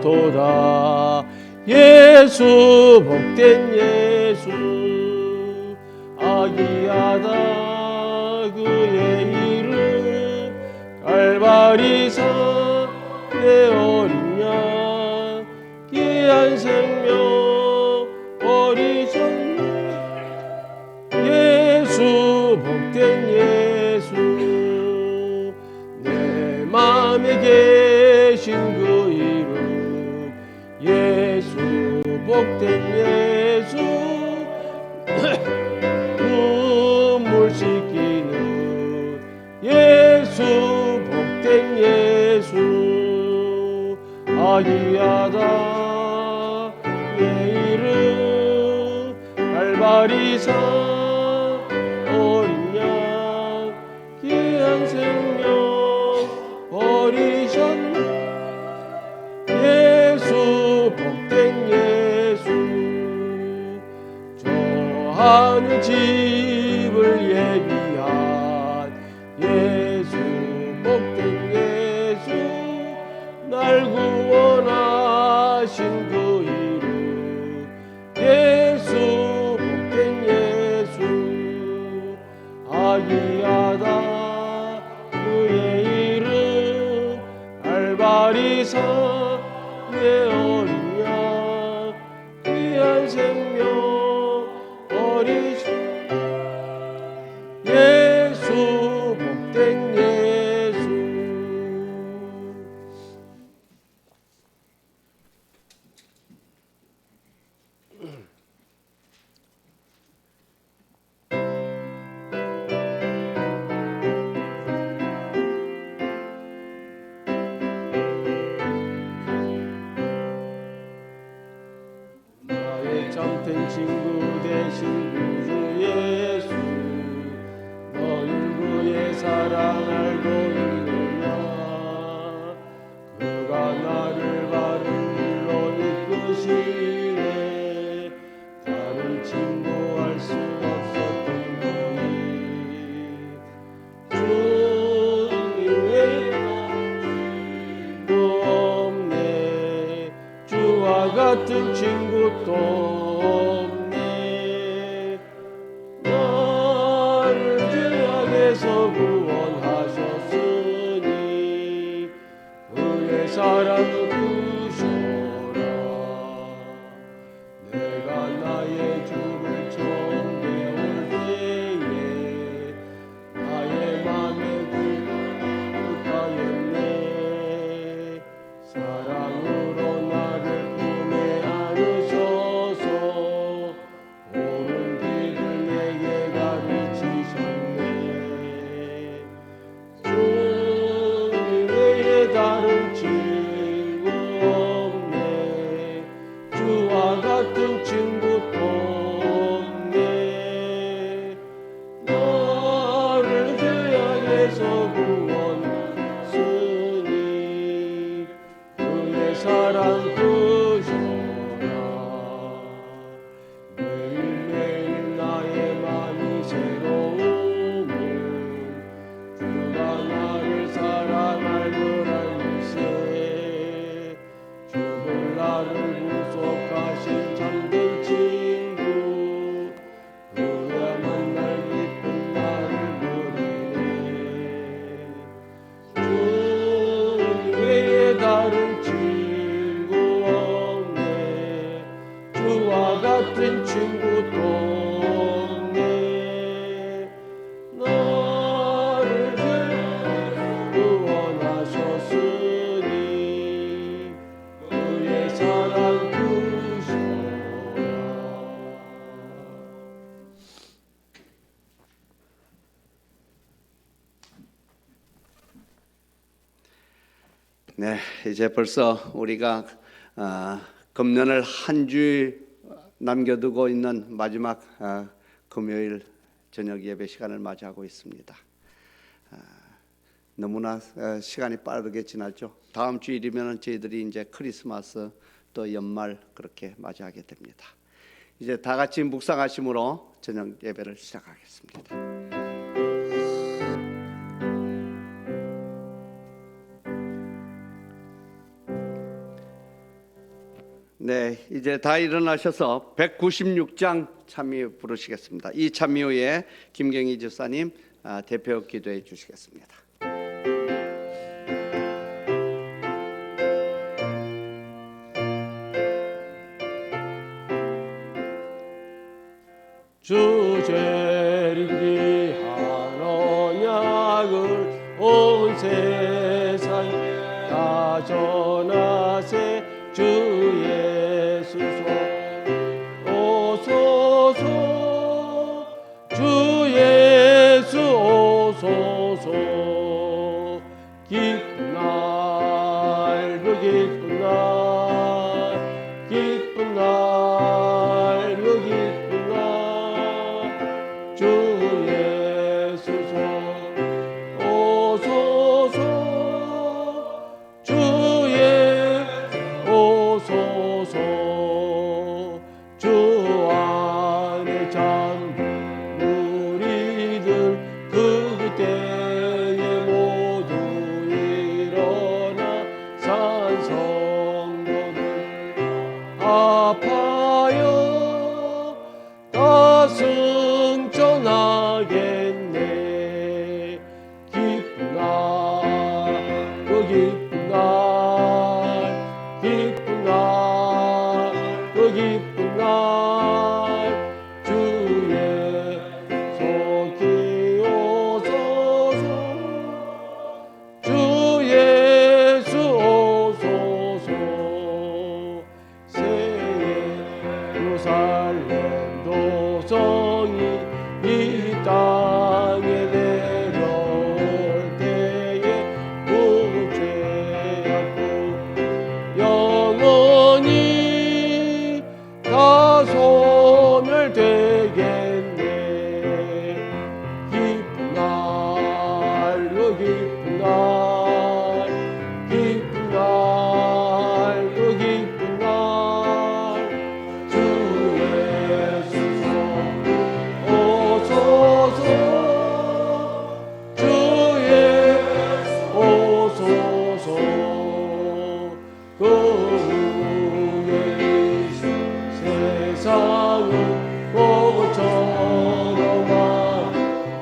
도다. 예수 복된 예수 아기하다 그의 이름 갈바리사 내 어린 양 귀한 생명 버리셨네. 예수 복된 예수 내 맘에 계신 그 이름 예수 복된 예수 눈물 씻기는 예수 복된 예수 아기하다 내 이름 갈바리사 어린 양 귀한 생명 버리셨네. 예수 복된 예수 저 하늘 집을 예비한 예수 복된 예수 날 구원하신 그 이름 예수 복된 예수 아기하다 그의 이름 갈바리사 내 어린 양 귀한 생명 버리신 예수 복된 예수. 참된 친구 되신 구주 예수 너는 그의 사랑 알고 있느냐. 그가 나를 바른 길로 이끄시네. 다른 친구할 수 없었던 너희 주님 외에는 친구 없네. 주와 같은 친구도 구원하셨으니 그의 사랑을 부셔라. 내가 나의 주를 처음 배울 때에 나의 맘에 그하였네. 사랑으로 나를 품에 안으셔서 옳은 길을 내게 가르치셨네. 다른 친구 없네. 주와 같은 친구도 없네. 나를 죄악에서 구원하시니 그의 사랑 크셔라. 매일매일 나의 맘이 새로움을 주가 나를 사랑할 죽을 나를 구속하신 참된 친구 그야 만날 기쁜 나를 부르네. 주님 외에 다른 친구 없네. 주와 같은 친구도 없네. 나를 구원하셨으니 그의 사랑 크셔라. 네, 이제 벌써 우리가 금년을 한 주일 남겨두고 있는 마지막 금요일 저녁 예배 시간을 맞이하고 있습니다. 너무나 시간이 빠르게 지났죠. 다음 주일이면 저희들이 이제 크리스마스 또 연말 그렇게 맞이하게 됩니다. 이제 다 같이 묵상하심으로 저녁 예배를 시작하겠습니다. 네, 이제 다 일어나셔서 196장 참여 부르시겠습니다. 이 참여에 김경희 집사님 대표 기도해 주시겠습니다. 주 재림기 하노약을 온 세상 다 전하세 주 예수 오소서 주 예수 오소서 기쁜 날 그 기쁜 날 기쁜 날 그 기쁜 날 주 예수 오소서 주의 오소서 주 안에 잠든 무리들 그때에 모두 일어나 산 성도들 아파요 다 승천하겠네 기쁜 날 그 기쁜 날 기쁜 날 그 기쁜 날 주의 속히 오소서 주 예수 오소서 새 예루살렘 도성이 이 땅에 내려올 때에 무죄하고 영원히 다 소멸되겠네 기쁜 날 그 기쁜 날 기쁜 날 그 기쁜 날 주 예수 오소서 주 예수 오소서 그 후에 이 세상은 고처럼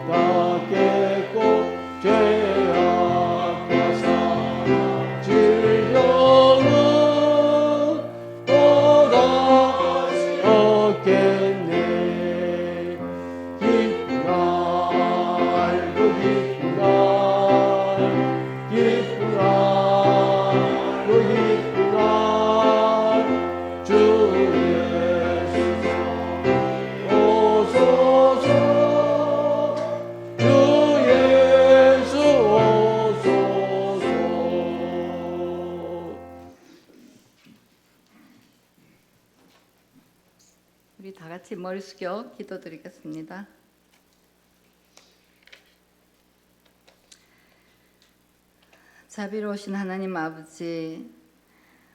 낫겠고 죄악과 사랑 질병은 또다 없겠네 기쁜 날 그 기쁜 날 기쁜 날 그 기쁜 날주 예수 오소서 주 예수 오소서 우리 다 같이 머리 숙여 기도드리겠습니다. 자비로우신 하나님 아버지,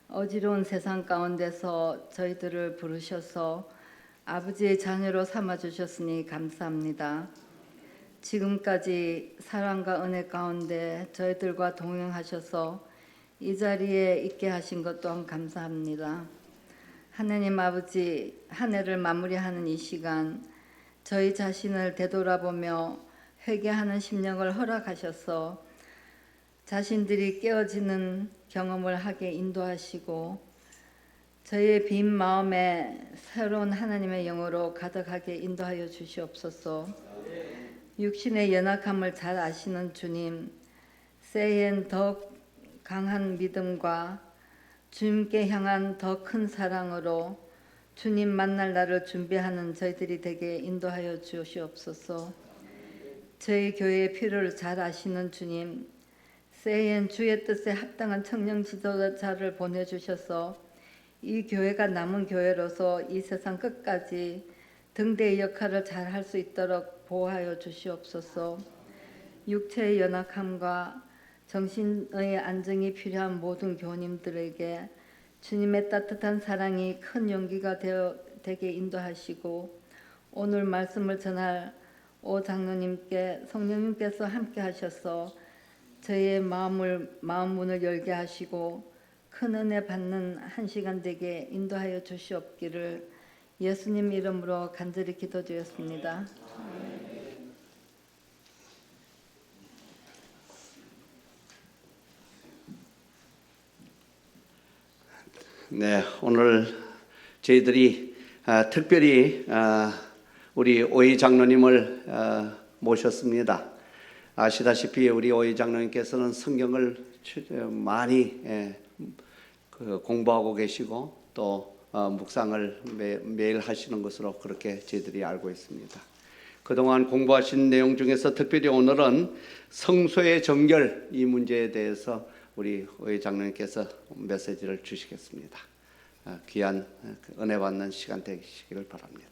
어지러운 세상 가운데서 저희들을 부르셔서 아버지의 자녀로 삼아 주셨으니 감사합니다. 지금까지 사랑과 은혜 가운데 저희들과 동행하셔서 이 자리에 있게 하신 것 또한 감사합니다. 하나님 아버지, 한 해를 마무리하는 이 시간 저희 자신을 되돌아보며 회개하는 심령을 허락하셔서 자신들이 깨어지는 경험을 하게 인도하시고 저희의 빈 마음에 새로운 하나님의 영으로 가득하게 인도하여 주시옵소서. 육신의 연약함을 잘 아시는 주님, 새해엔 더 강한 믿음과 주님께 향한 더 큰 사랑으로 주님 만날 날을 준비하는 저희들이 되게 인도하여 주시옵소서. 저희 교회의 필요를 잘 아시는 주님, 새해엔 주의 뜻에 합당한 청년 지도자를 보내주셔서 이 교회가 남은 교회로서 이 세상 끝까지 등대의 역할을 잘 할 수 있도록 보호하여 주시옵소서. 육체의 연약함과 정신의 안정이 필요한 모든 교우님들에게 주님의 따뜻한 사랑이 큰 용기가 되게 인도하시고 오늘 말씀을 전할 오 장로님께 성령님께서 함께 하셔서 저희의 마음 문을 열게 하시고 큰 은혜 받는 한 시간 되게 인도하여 주시옵기를 예수님 이름으로 간절히 기도드렸습니다. 네, 오늘 저희들이 특별히 우리 오이 장로님을 모셨습니다. 아시다시피 우리 오이 장로님께서는 성경을 많이 공부하고 계시고 또 묵상을 매일 하시는 것으로 그렇게 저희들이 알고 있습니다. 그동안 공부하신 내용 중에서 특별히 오늘은 성소의 정결 이 문제에 대해서 우리 오이 장로님께서 메시지를 주시겠습니다. 귀한 은혜 받는 시간 되시기를 바랍니다.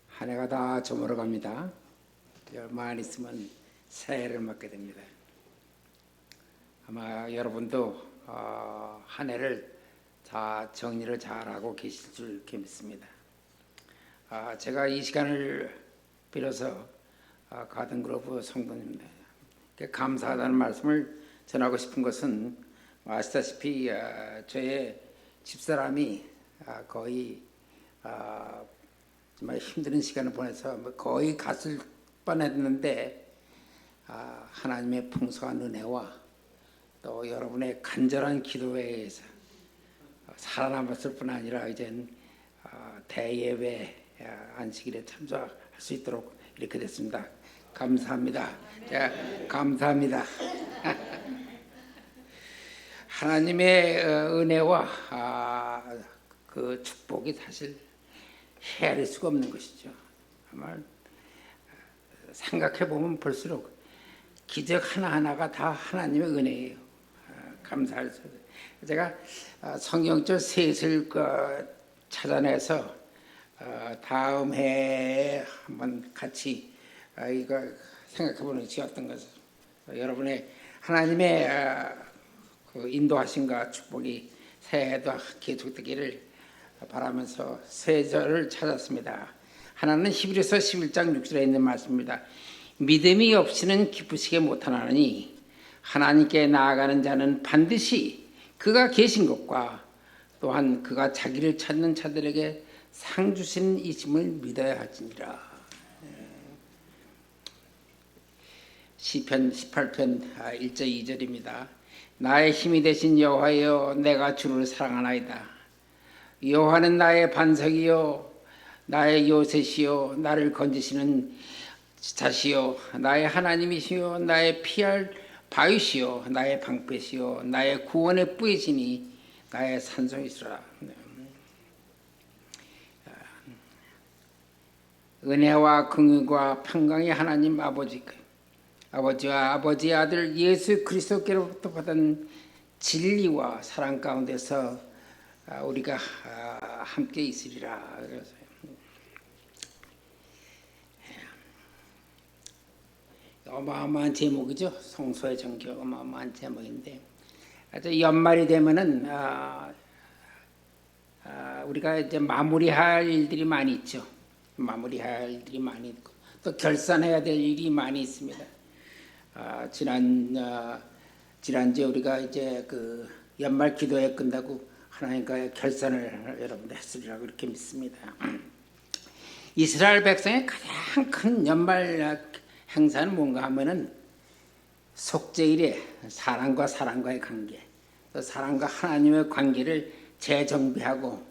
한 해가 다 저물어갑니다. 얼마 안 있으면 새해를 맞게 됩니다. 아마 여러분도 한 해를 다 정리를 잘하고 계실 줄 이렇게 믿습니다. 제가 이 시간을 빌어서 가든그로브 성도님들 감사하다는 말씀을 전하고 싶은 것은 아시다시피 저의 집사람이 거의 정말 힘든 시간을 보내서 거의 갔을 뻔했는데 하나님의 풍성한 은혜와 또 여러분의 간절한 기도에 의해서 살아남았을 뿐 아니라 이젠 대예배 안식일에 참석할 수 있도록 이렇게 됐습니다. 감사합니다. 감사합니다. 하나님의 은혜와 그 축복이 사실 헤아릴 수가 없는 것이죠. 정말 생각해 보면 볼수록 기적 하나하나가 다 하나님의 은혜예요. 감사할 수. 제가 성경절 셋을 찾아내서 다음 해에 한번 같이 이거 생각해 보는 시였던 것을 여러분의 하나님의 그 인도하심과 축복이 새해에도 계속되기를 바라면서 세 절을 찾았습니다. 하나는 히브리서 11장 6절에 있는 말씀입니다. 믿음이 없이는 기쁘시게 못하나니 하나님께 나아가는 자는 반드시 그가 계신 것과 또한 그가 자기를 찾는 자들에게 상 주시는 이심을 믿어야 할지니라. 시편 18편 1절 2절입니다. 나의 힘이 되신 여호와여 내가 주를 사랑하나이다. 여호와는 나의 반석이요 나의 요새시요 나를 건지시는 자시요 나의 하나님이시요 나의 피할 바위시요 나의 방패시요 나의 구원의 뿌이시니 나의 산성이시라. 은혜와 긍휼과 평강의 하나님 아버지와 아버지의 아들 예수 그리스도께로부터 받은 진리와 사랑 가운데서 우리가 함께 있으리라. 그래서 어마어마한 제목이죠. 성소의 정결 어마어마한 제목인데 연말이 되면은 우리가 이제 마무리할 일들이 많이 있죠. 마무리할 일들이 많이 있고 또 결산해야 될 일이 많이 있습니다. 지난주에 우리가 이제 그 연말 기도회 끝나고 하나님과의 결산을 여러분들 했으리라고 이렇게 믿습니다. 이스라엘 백성의 가장 큰 연말 행사는 뭔가 하면은 속죄일에 사람과 사람과의 관계, 또 사람과 하나님의 관계를 재정비하고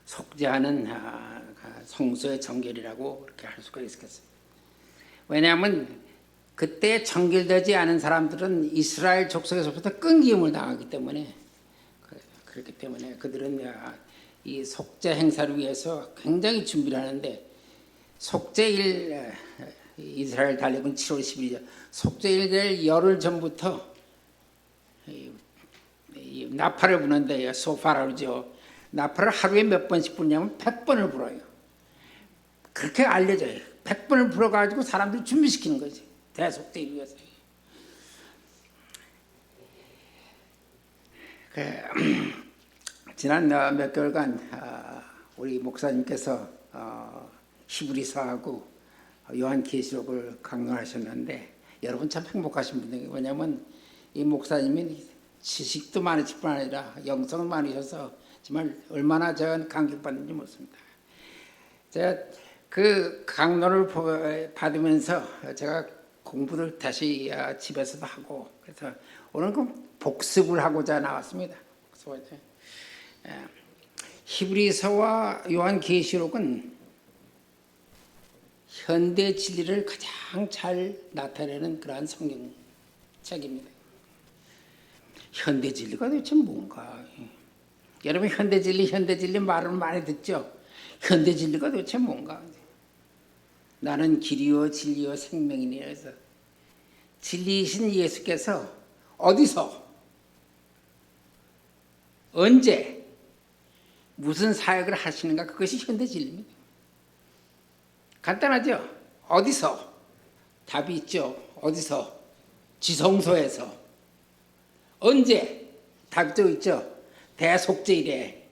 속죄하는 성소의 정결이라고 그렇게 할 수가 있겠어요. 왜냐하면 그때 정결되지 않은 사람들은 이스라엘 족속에서부터 끊김을 당하기 때문에 그렇기 때문에 그들은 이 속죄 행사를 위해서 굉장히 준비를 하는데 속죄일 이스라엘 달력은 7월 12일 속죄일 될 열흘 전부터 이 나팔을 부는데 소파라죠. 나팔을 하루에 몇 번씩 부냐면 100번을 불어요. 그렇게 알려져요. 100번을 불어가지고 사람들이 준비시키는 거지. 대속죄이었어요. 지난 몇 개월간 우리 목사님께서 히브리서하고 요한계시록을 강론하셨는데 여러분 참 행복하신 분이에요. 왜냐하면 이 목사님이 지식도 많으실 뿐 아니라 영성은 많으셔서 정말 얼마나 제가 감격받는지 모릅니다. 제가 그 강론을 받으면서 제가 공부를 다시 집에서도 하고 그래서 오늘 그 복습을 하고자 나왔습니다. 히브리서와 요한계시록은 현대 진리를 가장 잘 나타내는 그러한 성경책입니다. 현대 진리가 도대체 뭔가? 여러분 현대 진리 말을 많이 듣죠? 현대 진리가 도대체 뭔가? 나는 길이요 진리요 생명이니 해서 진리이신 예수께서 어디서 언제 무슨 사역을 하시는가 그것이 현대 진리입니다. 간단하죠? 어디서? 답이 있죠. 어디서? 지성소에서. 언제? 답도 있죠. 대속죄일에.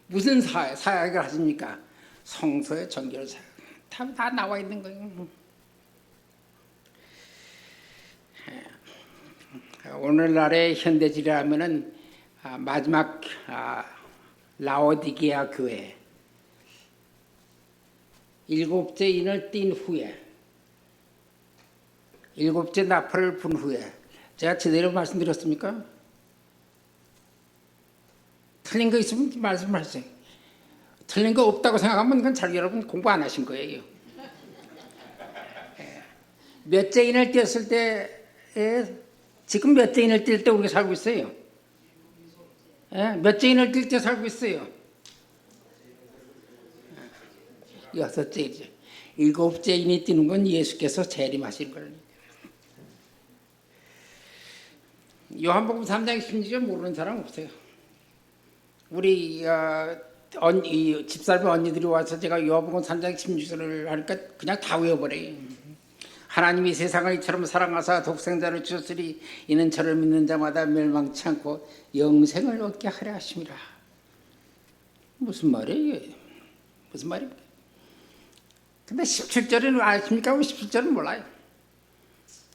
무슨 사역을 하십니까? 성소의 정결 사역. 다 나와 있는 거예요. 오늘날의 현대질이라면은 마지막 라오디게아 교회 7째 인을 띈 후에 7째 나팔을 분 후에 제가 제대로 말씀드렸습니까? 틀린 거 있으면 말씀하세요. 틀린 거 없다고 생각하면 그건 잘 여러분 공부 안 하신 거예요. 몇째 인을 띄었을 때 지금 몇째 인을 띌 때 우리가 살고 있어요? 몇째 인을 띌 때 살고 있어요? 6째 이제 7째 인이 뛰는 건 예수께서 재림하신 거예요. 요한복음 3장 16절 모르는 사람 없어요. 우리 집사람 언니들이 와서 제가 요한복음 3장 16절을 하니까 그냥 다 외워버려요. 하나님이 세상을 이처럼 사랑하사 독생자를 주셨으니 이는 저를 믿는 자마다 멸망치 않고 영생을 얻게 하려 하심이라. 무슨 말이에요? 무슨 말입니까? 근데 17절은 아십니까? 17절은 몰라요.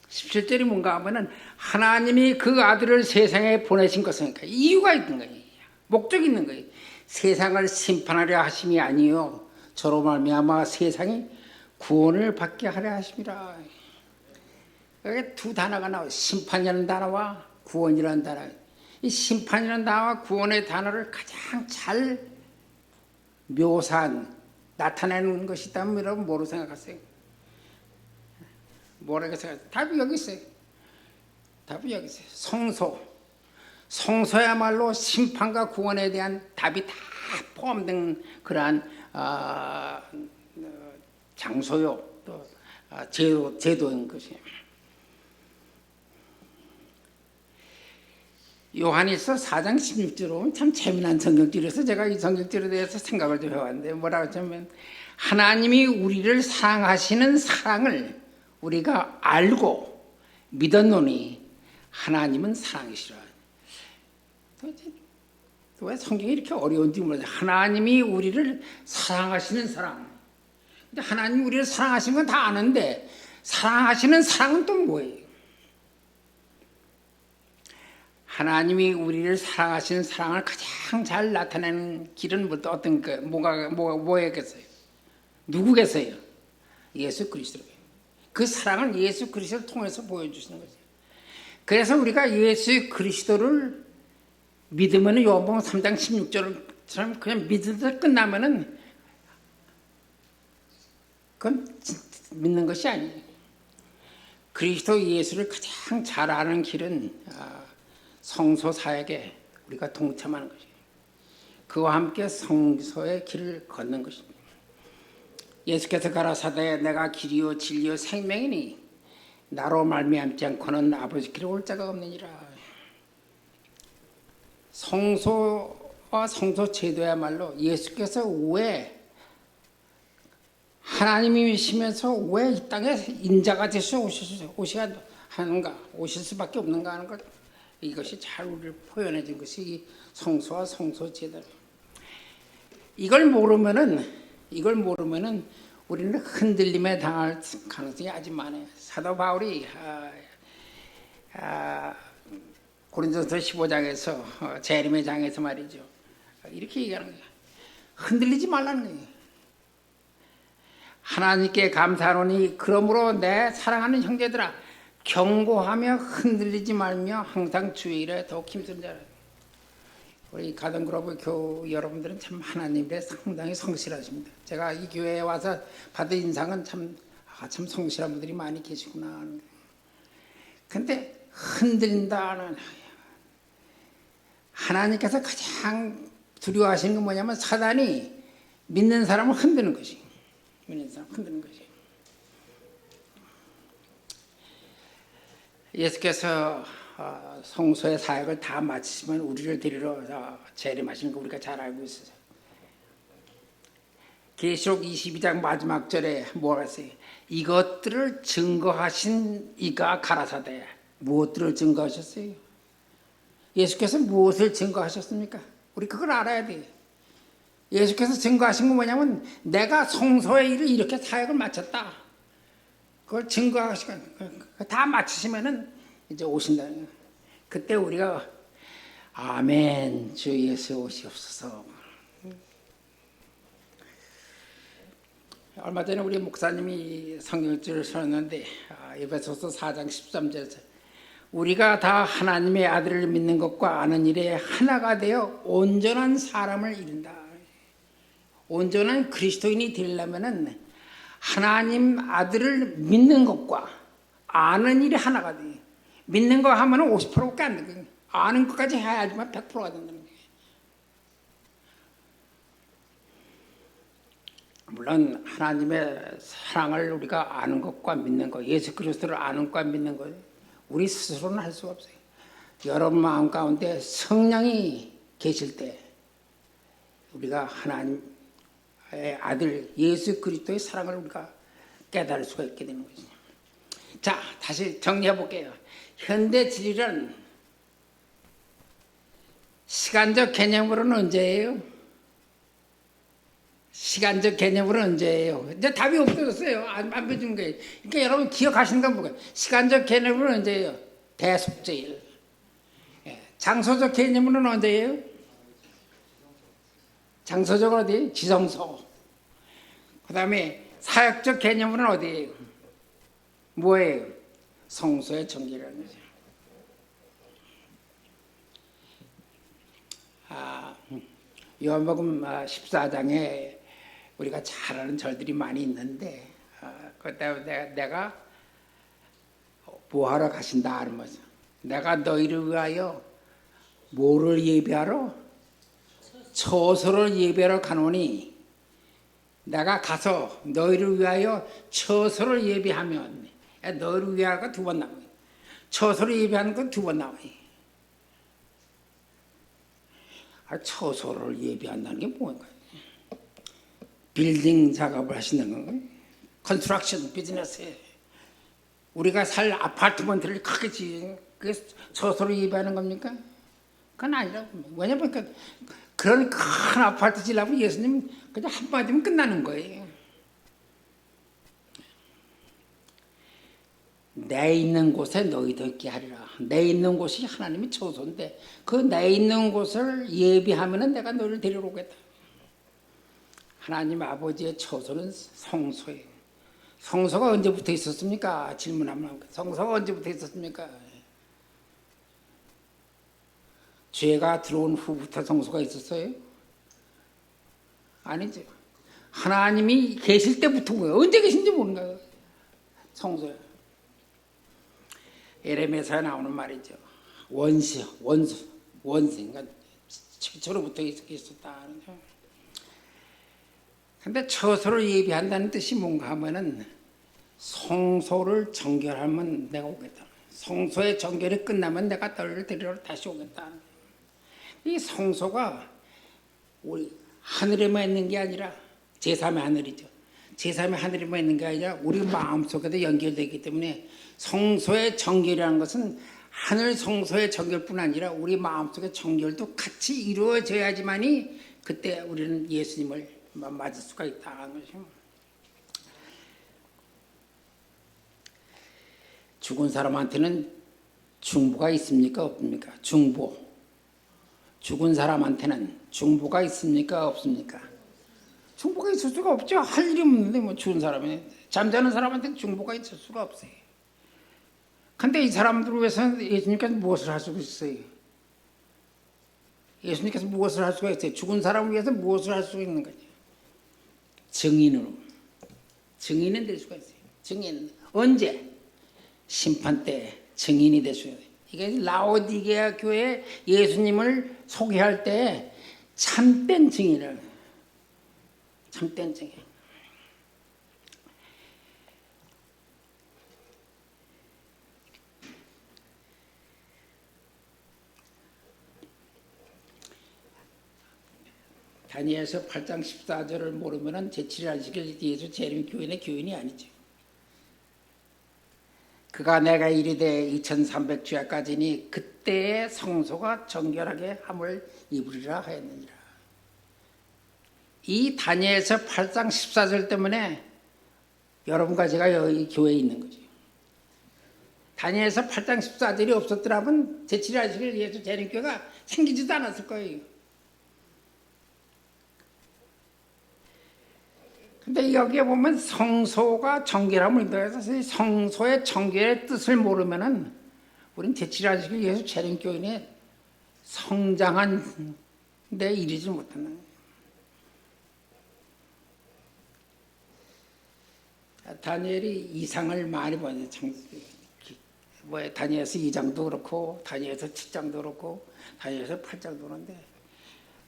17절이 뭔가 하면은 하나님이 그 아들을 세상에 보내신 것은 이유가 있는 거예요. 목적이 있는 거예요. 세상을 심판하려 하심이 아니요 저로 말미암아 세상이 구원을 받게 하려 하심이라. 여기 두 단어가 나와요. 심판이라는 단어와 구원이라는 단어. 이 심판이라는 단어와 구원의 단어를 가장 잘 묘사한 나타내는 것이 있다면 여러분 뭐로 생각하세요? 뭐라고 생각하세요? 답이 여기 있어요. 답이 여기 있어요. 성소야말로 심판과 구원에 대한 답이 다 포함된 그러한 장소요 또 제도인 것이에요. 요한일서 4장 16절은 참 재미난 성경절에서 제가 이 성경절에 대해서 생각을 좀 해왔는데 뭐라고 하냐면 하나님이 우리를 사랑하시는 사랑을 우리가 알고 믿었노니 하나님은 사랑이시라. 왜 성경이 이렇게 어려운지 모르겠어요. 하나님이 우리를 사랑하시는 사랑. 근데 하나님이 우리를 사랑하시는 건 다 아는데 사랑하시는 사랑은 또 뭐예요? 하나님이 우리를 사랑하시는 사랑을 가장 잘 나타내는 길은 어떤 뭐겠어요? 누구겠어요? 예수 그리스도. 그 사랑은 예수 그리스도를 통해서 보여주시는 거죠. 그래서 우리가 예수 그리스도를 믿으면 요한복음 3장 16절처럼 그냥 믿어서 끝나면은 그건 믿는 것이 아니에요. 그리스도 예수를 가장 잘 아는 길은 성소 사역에 우리가 동참하는 것이에요. 그와 함께 성소의 길을 걷는 것입니다. 예수께서 가라사대 내가 길이요 진리요 생명이니 나로 말미암지 않고는 아버지께로 올 자가 없느니라. 성소와 성소 제도야말로 예수께서 왜 하나님이시면서 왜 이 땅에 인자가 되셔 오셔야 하는가, 오실 수밖에 없는가 하는 것, 이것이 잘 우리를 표현해 준 것이 이 성소와 성소제다. 이걸 모르면은 우리는 흔들림에 당할 가능성이 아주 많아요. 사도 바울이 고린도서 15장에서 재림의 장에서 말이죠, 이렇게 얘기하는 거예요. 흔들리지 말라는 거예요. 하나님께 감사하노니 그러므로 내 사랑하는 형제들아 경고하며 흔들리지 말며 항상 주의 일에 더욱 힘쓴 자라. 우리 가든그로브 교우 여러분들은 참 하나님께 상당히 성실하십니다. 제가 이 교회에 와서 받은 인상은 참 성실한 분들이 많이 계시구나. 근데 흔들린다는, 하나님께서 가장 두려워하시는 건 뭐냐면 사단이 믿는 사람을 흔드는 것이. 믿는 사람 흔드는 것이. 예수께서 성소의 사역을 다 마치시면 우리를 데리러 재림하시는 거 우리가 잘 알고 있어요. 계시록 22장 마지막 절에 뭐가 있어요? 이것들을 증거하신 이가 가라사대. 무엇들을 증거하셨어요? 예수께서 무엇을 증거하셨습니까? 우리 그걸 알아야 돼요. 예수께서 증거하신 건 뭐냐면 내가 성소의 일을 이렇게 사역을 마쳤다. 그걸 증거하시고 다 마치시면은 이제 오신다는 거예요. 그때 우리가 아멘 주 예수 오시옵소서. 얼마 전에 우리 목사님이 성경줄을 설했는데 에베소서 4장 13절에서 우리가 다 하나님의 아들을 믿는 것과 아는 일에 하나가 되어 온전한 사람을 이룬다. 온전한 그리스도인이 되려면은 하나님 아들을 믿는 것과 아는 일이 하나가 돼. 믿는 거 하면은 50%밖에 안 돼. 아는 것까지 해야지만 100%가 된다는 거예요. 물론 하나님의 사랑을 우리가 아는 것과 믿는 것, 예수 그리스도를 아는 것과 믿는 것, 우리 스스로는 할 수가 없어요. 여러분 마음 가운데 성령이 계실 때 우리가 하나님의 아들 예수 그리스도의 사랑을 우리가 깨달을 수가 있게 되는 거죠. 자, 다시 정리해 볼게요. 현대 진리는 시간적 개념으로는 언제예요? 시간적 개념으로는 언제예요? 이제 답이 없어졌어요. 안 빼준 거예요. 그러니까 여러분 기억하시는 건 뭐예요? 시간적 개념으로는 언제예요? 대속죄일. 장소적 개념으로는 언제예요? 장소적으로 어디예요? 지성소. 그 다음에 사역적 개념으로는 어디예요? 뭐예요? 성소의 정결이라는 거죠. 요한복음 14장에 우리가 잘 아는 절들이 많이 있는데 그때 내가 뭐하러 가신다 하는 거죠. 내가 너희를 위하여 뭐를 예비하러? 처소를 예비하러 가노니 내가 가서 너희를 위하여 처소를 예비하면, 너희를 위하여가 2번 나와요. 처소를 예비하는 건 2번 나와요. 처소를 예비한다는 게 뭔가요? 빌딩 작업을 하시는 건가요? 컨스트럭션 비즈니스에 우리가 살 아파트먼트를 크게 지은 그게 처소를 예비하는 겁니까? 그건 아니라고. 왜냐면 그런 큰 아파트 지려면 예수님 그냥 한마디면 끝나는 거예요. 내 있는 곳에 너희도 있게 하리라. 내 있는 곳이 하나님의 처소인데 그 내 있는 곳을 예비하면 내가 너희를 데리러 오겠다. 하나님 아버지의 처소는 성소예요. 성소가 언제부터 있었습니까? 질문하면 성소가 언제부터 있었습니까? 죄가 들어온 후부터 성소가 있었어요? 아니죠. 하나님이 계실 때부터 뭐예요? 언제 계신지 모르는 거예요. 성소예요. 에레미야서에 나오는 말이죠. 원수. 그러니까 최초로부터 있었다. 근데 처소를 예비한다는 뜻이 뭔가 하면은 성소를 정결하면 내가 오겠다. 성소의 정결이 끝나면 내가 너희를 데리러 다시 오겠다. 이 성소가 우리 하늘에만 있는 게 아니라 제3의 하늘이죠. 제3의 하늘에만 있는 게 아니라 우리 마음속에도 연결되기 때문에 성소의 정결이라는 것은 하늘 성소의 정결뿐 아니라 우리 마음속의 정결도 같이 이루어져야지만이 그때 우리는 예수님을 맞을 수가 있다는 것이죠. 죽은 사람한테는 중보가 있습니까? 없습니까? 중보. 죽은 사람한테는 중보가 있습니까? 없습니까? 중보가 있을 수가 없죠. 할 일이 없는데 뭐 죽은 사람이. 잠자는 사람한테는 중보가 있을 수가 없어요. 근데 이 사람들을 위해서 예수님께서 무엇을 할 수가 있어요? 예수님께서 무엇을 할 수가 있어요? 죽은 사람을 위해서 무엇을 할 수 있는 거죠? 증인으로. 증인은 될 수가 있어요. 증인. 언제? 심판 때 증인이 되셔야 돼요. 이게 라오디게아 교회 예수님을 소개할 때 참된 증인을, 참된 증인. 다니엘서 8장 14절을 모르면은 제7일하시길 예수 재림 교인의 교인이 아니죠. 그가 내가 이르되 2300주야까지니 그때의 성소가 정결하게 함을 입으리라 하였느니라. 이 다니엘서 8장 14절 때문에 여러분과 제가 여기 교회에 있는 거죠. 다니엘서 8장 14절이 없었더라면 제7일하시길 예수 재림교가 생기지도 않았을 거예요. 근데 여기에 보면 성소가 정결함을 인도해서 성소의 정결의 뜻을 모르면은 우린 제7일하시길 예수 재림교인의 성장한 데 이르지 못하는 거예요. 다니엘이 이상을 많이 보는 뭐 다니엘서 2장도 그렇고 다니엘서 7장도 그렇고 다니엘서 8장도 그런데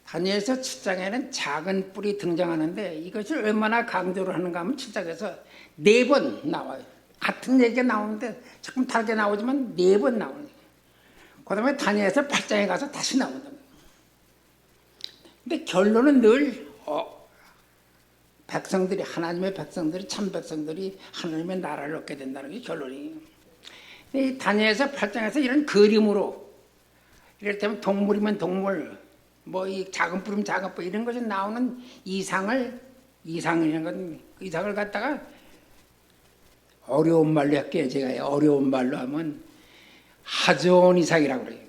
다니엘서 7장에는 작은 뿔이 등장하는데 이것을 얼마나 강조를 하는가 하면 7장에서 4번 나와요. 같은 얘기가 나오는데 조금 다르게 나오지만 4번 나오는 거예요. 그 다음에 다니엘서 8장에 가서 다시 나온다. 근데 결론은 늘 백성들이, 하나님의 백성들이, 참 백성들이 하나님의 나라를 얻게 된다는 게 결론이에요. 이 다니엘서 8장에서 이런 그림으로, 이를테면 동물이면 동물, 뭐 이 작은 뿔이면 작은 뿔, 이런 것이 나오는 이상이라는 건, 이상을 갖다가 어려운 말로 할게요. 제가 어려운 말로 하면 하존 이상이라고 그래요.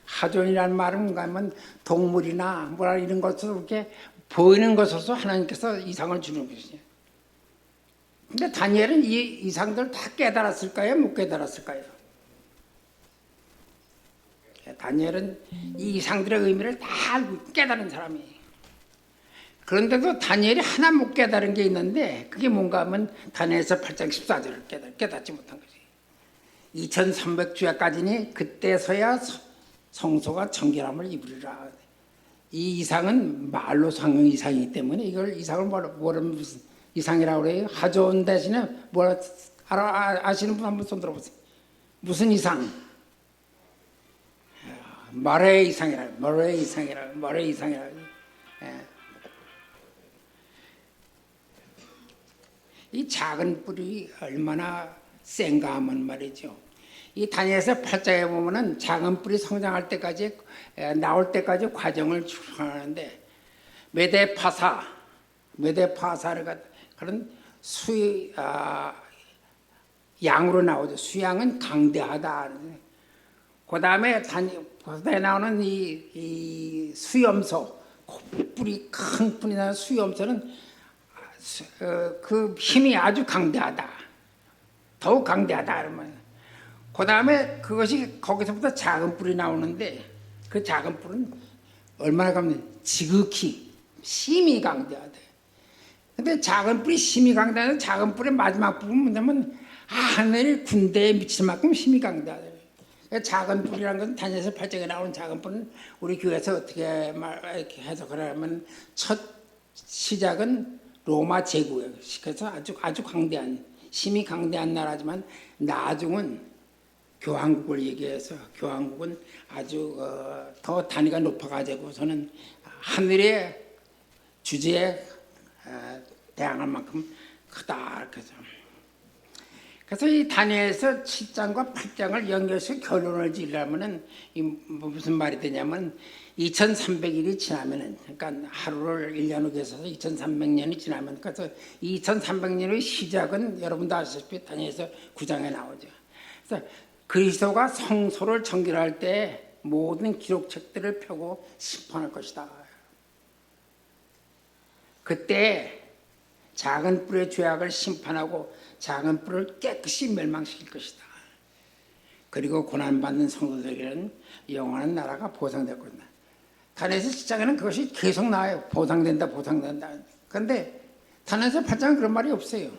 하존이라는 말은 뭔가 하면 동물이나 뭐라 이런 것으로 이렇게 보이는 것으로서 하나님께서 이상을 주는 것이죠. 근데 다니엘은 이 이상들 다 깨달았을까요? 못 깨달았을까요? 다니엘은 이 이상들의 의미를 다 알고 깨달은 사람이에요. 그런데도 다니엘이 하나 못 깨달은 게 있는데 그게 뭔가 하면 다니엘서 8장 14절을 깨닫지 못한 거지. 2300주야까지니 그때서야 성소가 정결함을 입으리라. 이 이상은 말로 상용 이상이기 때문에 이걸 이상을 뭐라 무슨 이상이라고 그래요? 하존 대신에 뭐라 아시는 분 한번 손 들어보세요. 무슨 이상? 말의 이상이라. 이 작은 뿔이 얼마나 센가 하면 말이죠. 이 다니엘서 8장에 보면은 작은 뿔이 성장할 때까지, 나올 때까지 과정을 추론하는데 메데파사를 그런 양으로 나오죠. 수양은 강대하다. 그 다음에 바다에 나오는 이 수염소, 뿔이 큰 뿔이 나는 수염소는 그 힘이 아주 강대하다. 더욱 강대하다. 그러면 그 다음에 그것이 거기서부터 작은 뿔이 나오는데 그 작은 뿔은 얼마나 가면 지극히 심히 강대하다. 근데 작은 뿔이 심히 강대하는 작은 뿔의 마지막 부분은 뭐냐면 하늘 군대에 미칠 만큼 힘이 강대하다. 작은 뿔이라는 건 다니엘서 8장에 나오는 작은 뿔은 우리 교회에서 어떻게 이렇게 해석을 하면 첫 시작은 로마 제국이에요. 그래서 아주 강대한, 심히 강대한 나라지만 나중은 교황국을 얘기해서 교황국은 아주 더 단위가 높아가지고서는 하늘의 주제에 대항할 만큼 크다 이렇게 해서. 그래서 이 다니엘서 7장과 8장을 연결해서 결론을 지으려면은 무슨 말이 되냐면 2300일이 지나면은, 그러니까 하루를 1년으로 계산해서 2300년이 지나면, 그래서 2300년의 시작은 여러분도 아시다시피 다니엘서 9장에 나오죠. 그래서 그리스도가 성소를 정결할 때 모든 기록책들을 펴고 심판할 것이다. 그때 작은 뿔의 죄악을 심판하고 작은 뿔을 깨끗이 멸망시킬 것이다. 그리고 고난받는 성도들에게는 영원한 나라가 보상될 것이다. 다니엘서 7장에는 그것이 계속 나와요. 보상된다, 보상된다. 그런데 다니엘서 8장은 그런 말이 없어요.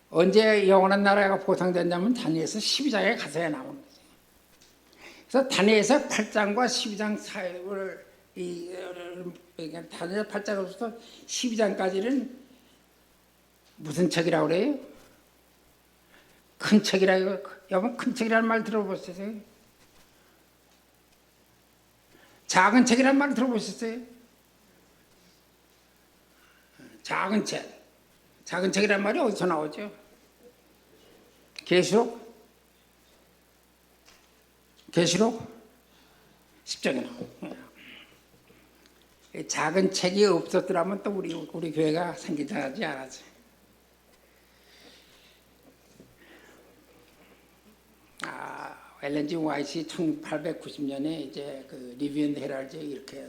언제 영원한 나라가 보상된다면 다니엘서 12장에 가서야 나오는 거죠. 그래서 다니엘서 8장과 12장 사이를 다니엘 8장부터 12장까지는 무슨 책이라고 그래요? 큰 책이라고. 여러분 큰 책이라는 말 들어보셨어요? 작은 책이라는 말 들어보셨어요? 작은 책. 작은 책이라는 말이 어디서 나오죠? 계시록 10장에 나와요. 작은 책이 없었더라면 또 우리 교회가 생기지 않았어요. 엘렌 G. 화이트이 1890년에 이제 그 리뷰 앤 헤럴드에 이렇게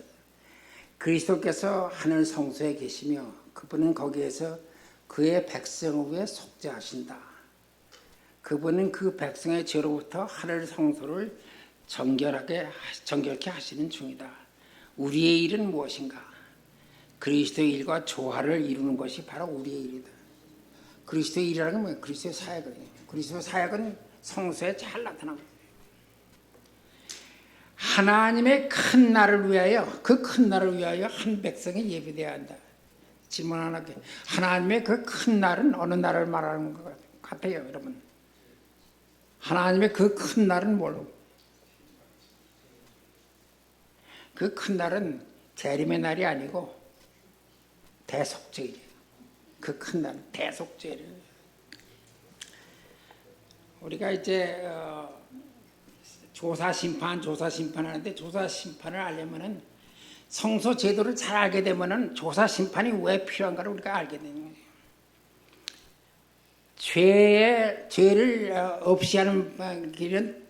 그리스도께서 하늘 성소에 계시며 그분은 거기에서 그의 백성 위에 속죄하신다. 그분은 그 백성의 죄로부터 하늘 성소를 정결케 하시는 중이다. 우리의 일은 무엇인가? 그리스도의 일과 조화를 이루는 것이 바로 우리의 일이다. 그리스도의 일이라는 건 뭐예요? 그리스도의 사역이에요. 그리스도의 사역은 성소에 잘 나타나고 하나님의 큰 날을 위하여, 그 큰 날을 위하여 한 백성이 예비되어야 한다. 질문 하나 할게요. 하나님의 그 큰 날은 어느 날을 말하는 것 같아요, 여러분? 하나님의 그 큰 날은 뭘로? 그 큰 날은 재림의 날이 아니고 대속죄일이에요. 그 큰 날은 대속죄일이에요. 우리가 이제 조사 심판 하는데 조사 심판을 알려면은 성소 제도를 잘 알게 되면은 조사 심판이 왜 필요한가를 우리가 알게 되는 거예요. 죄를 없이 하는 길은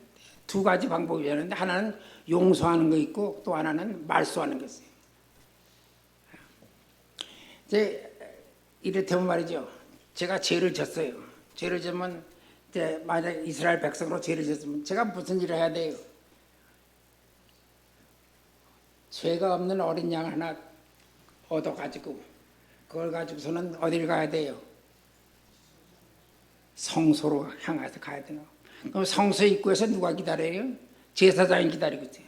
두 가지 방법이 있는데 하나는 용서하는 거 있고 또 하나는 말소하는 게 있어요. 이제 이를테면 말이죠. 제가 죄를 졌어요. 죄를 지면 이제 만약 이스라엘 백성으로 죄를 졌으면 제가 무슨 일을 해야 돼요? 죄가 없는 어린 양 하나 얻어가지고 그걸 가지고서는 어디를 가야 돼요? 성소로 향해서 가야 되나? 그럼 성소 입구에서 누가 기다려요? 제사장이 기다리고 있어요.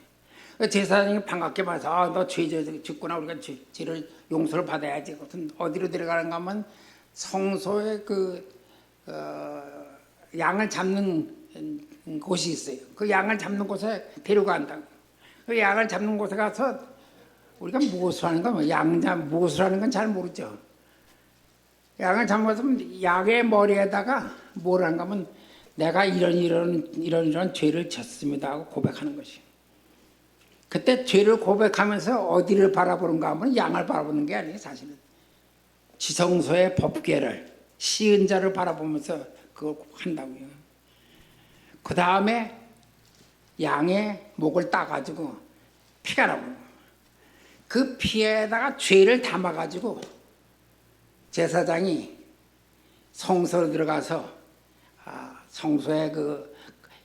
제사장이 반갑게 봐서 너 죄 짓구나, 우리가 죄를 용서를 받아야지. 어디로 데려가는가 하면 성소에 양을 잡는 곳이 있어요. 그 양을 잡는 곳에 데려간다고. 그 양을 잡는 곳에 가서 우리가 무엇을 하는가? 무엇을 하는 건 잘 모르죠. 양을 잡아서 양의 머리에다가 뭘 하는가 하면 내가 이런 죄를 졌습니다 하고 고백하는 것이. 그때 죄를 고백하면서 어디를 바라보는가 하면 양을 바라보는 게 아니에요, 사실은. 지성소의 법궤를, 시은 자를 바라보면서 그걸 한다고요. 그 다음에 양의 목을 따가지고 피가 나고 그 피에다가 죄를 담아가지고 제사장이 성소로 들어가서 성소의 그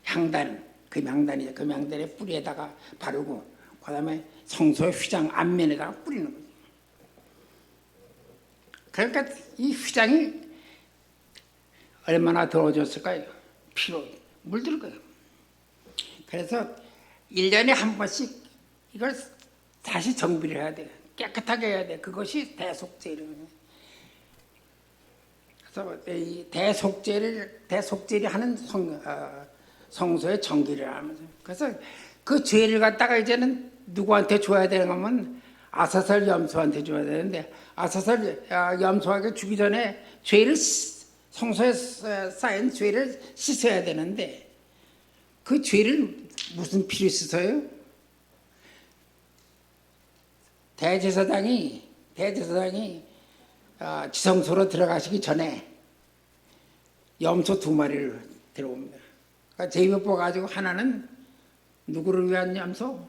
향단, 금향단의 뿌리에다가 바르고 그 다음에 성소의 휘장 앞면에다가 뿌리는 거죠. 그러니까 이 휘장이 얼마나 더워졌을까요? 피로 물들 거예요. 그래서 1년에 한 번씩 이걸 다시 정비를 해야 돼요. 깨끗하게 해야 돼. 그것이 대속죄거든요. 그래서 이 대속죄를 하는 성소의 정기를 하면서. 그래서 그 죄를 갖다가 이제는 누구한테 줘야 되는 거면 아사살 염소한테 줘야 되는데 아사살 염소에게 주기 전에 죄를 성소에 쌓인 죄를 씻어야 되는데 그 죄를 무슨 피로 씻어요? 대제사장이 지성소로 들어가시기 전에 염소 2마리를 데려옵니다. 그러니까 제비 뽑아가지고 하나는 누구를 위한 염소?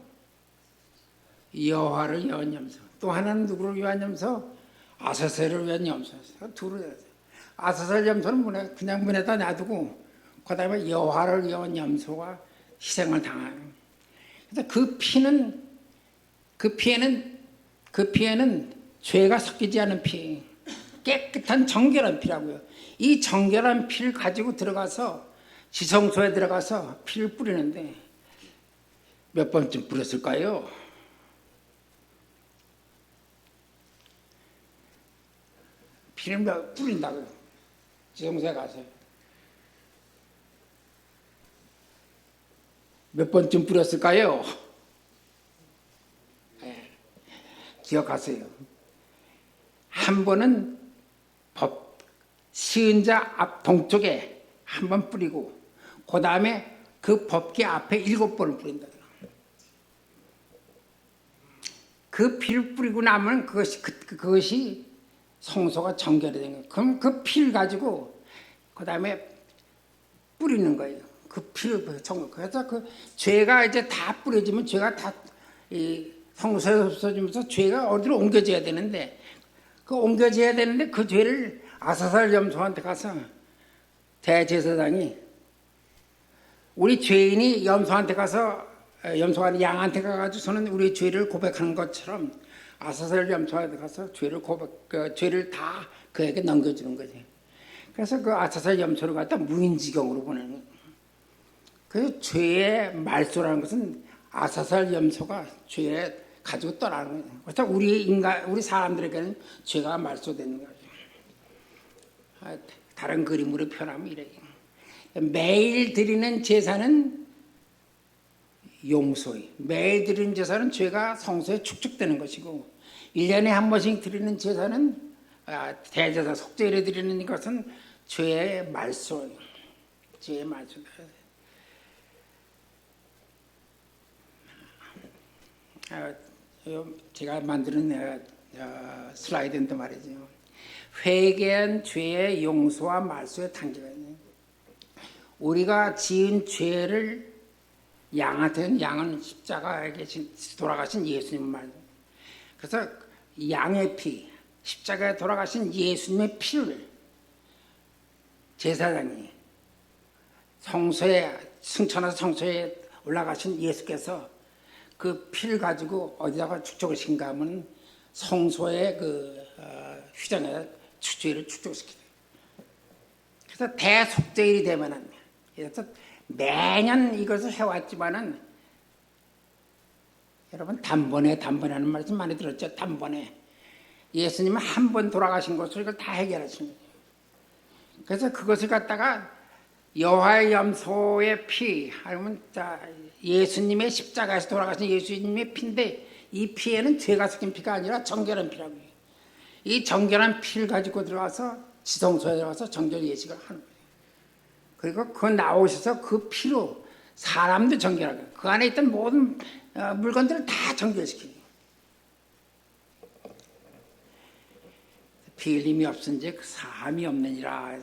여호와를 위한 염소. 또 하나는 누구를 위한 염소? 아사셀을 위한 염소. 둘을 아사셀 염소는 그냥 문에다 놔두고 그 다음에 여호와를 위한 염소가 희생을 당하요. 그래서 그 피에는 죄가 섞이지 않은 피, 깨끗한 정결한 피라고요. 이 정결한 피를 가지고 들어가서 지성소에 들어가서 피를 뿌리는데 몇 번쯤 뿌렸을까요? 피를 뿌린다고요. 지성소에 가서 몇 번쯤 뿌렸을까요? 네. 기억하세요. 한 번은 시은자 앞 동쪽에 한 번 뿌리고 그 다음에 그 법궤 앞에 7번을 뿌린다. 그 피를 뿌리고 나면 그것이 성소가 정결이 된 거예요. 그럼 그 피를 가지고 그 다음에 뿌리는 거예요. 그 피를 정결. 그래서 그 죄가 이제 다 뿌려지면 죄가 다 이 성소에 없어지면서 죄가 어디로 옮겨져야 되는데 그 죄를 아사살 염소한테 가서 대제사장이 우리 죄인이 염소한테 가서 염소가 아니라 양한테 가가지고서는 우리 죄를 고백하는 것처럼 아사살 염소한테 가서 죄를 다 그에게 넘겨주는 거지. 그래서 그 아사살 염소를 갖다 무인지경으로 보내는 거예요. 그래서 죄의 말소라는 것은 아사살 염소가 죄에 가지고 떠나는 거예요. 그래서 우리 사람들에게는 죄가 말소되는 거죠. 다른 그림으로 표현하면 이래요. 매일 드리는 제사는 용서예요. 매일 드리는 제사는 죄가 성소에 축적되는 것이고 1년에 한 번씩 드리는 제사는 대제사 속죄일에 드리는 것은 죄의 말소예요. 죄의 말소다. 제가 만드는 슬라이드인데 말이죠. 회개한 죄의 용서와 말소의 단계가 있네요. 우리가 지은 죄를 양은 십자가에 돌아가신 예수님 말. 그래서 양의 피, 십자가에 돌아가신 예수님의 피를 제사장이 승천해서 성소에 올라가신 예수께서 그 피를 가지고 어디다가 축적을 시킨가 하면 성소의 휘장에 죄를 축적시키죠. 그래서 대속죄일이 되면은, 그래서 매년 이것을 해왔지만은, 여러분 단번에 하는 말씀 많이 들었죠. 단번에 예수님은 한 번 돌아가신 것을 이걸 다 해결하신 거예요. 그래서 그것을 갖다가 여호와의 염소의 피, 아니면 예수님의 십자가에서 돌아가신 예수님의 피인데 이 피에는 죄가 섞인 피가 아니라 정결한 피라고요. 이 정결한 피를 가지고 들어가서 지성소에 들어가서 정결 예식을 하는 거예요. 그리고 그 나오셔서 그 피로 사람도 정결하게, 그 안에 있던 모든 물건들을 다 정결시키고, 피 흘림이 없은즉 사함이 없느니라.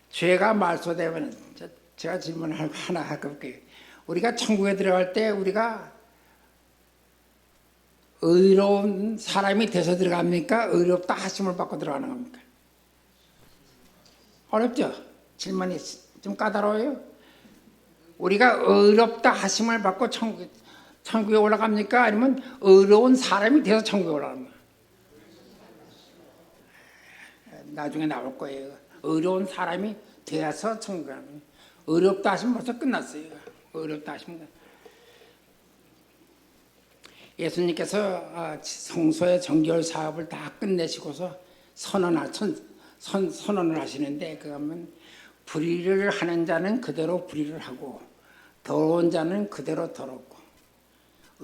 죄가 말소되면, 제가 질문을 하나 해볼게요. 우리가 천국에 들어갈 때 우리가 의로운 사람이 돼서 들어갑니까? 의롭다 하심을 받고 들어가는 겁니까? 어렵죠? 질문이 좀 까다로워요? 우리가 의롭다 하심을 받고 천국에 올라갑니까? 아니면 의로운 사람이 돼서 천국에 올라갑니까? 나중에 나올 거예요. 의로운 사람이 되어서 천국에 갑니다. 의롭다 하시면 벌써 끝났어요. 의롭다 하시면. 예수님께서 성소의 정결 사업을 다 끝내시고서 선언을 하시는데, 그러면 불의를 하는 자는 그대로 불의를 하고 더러운 자는 그대로 더럽고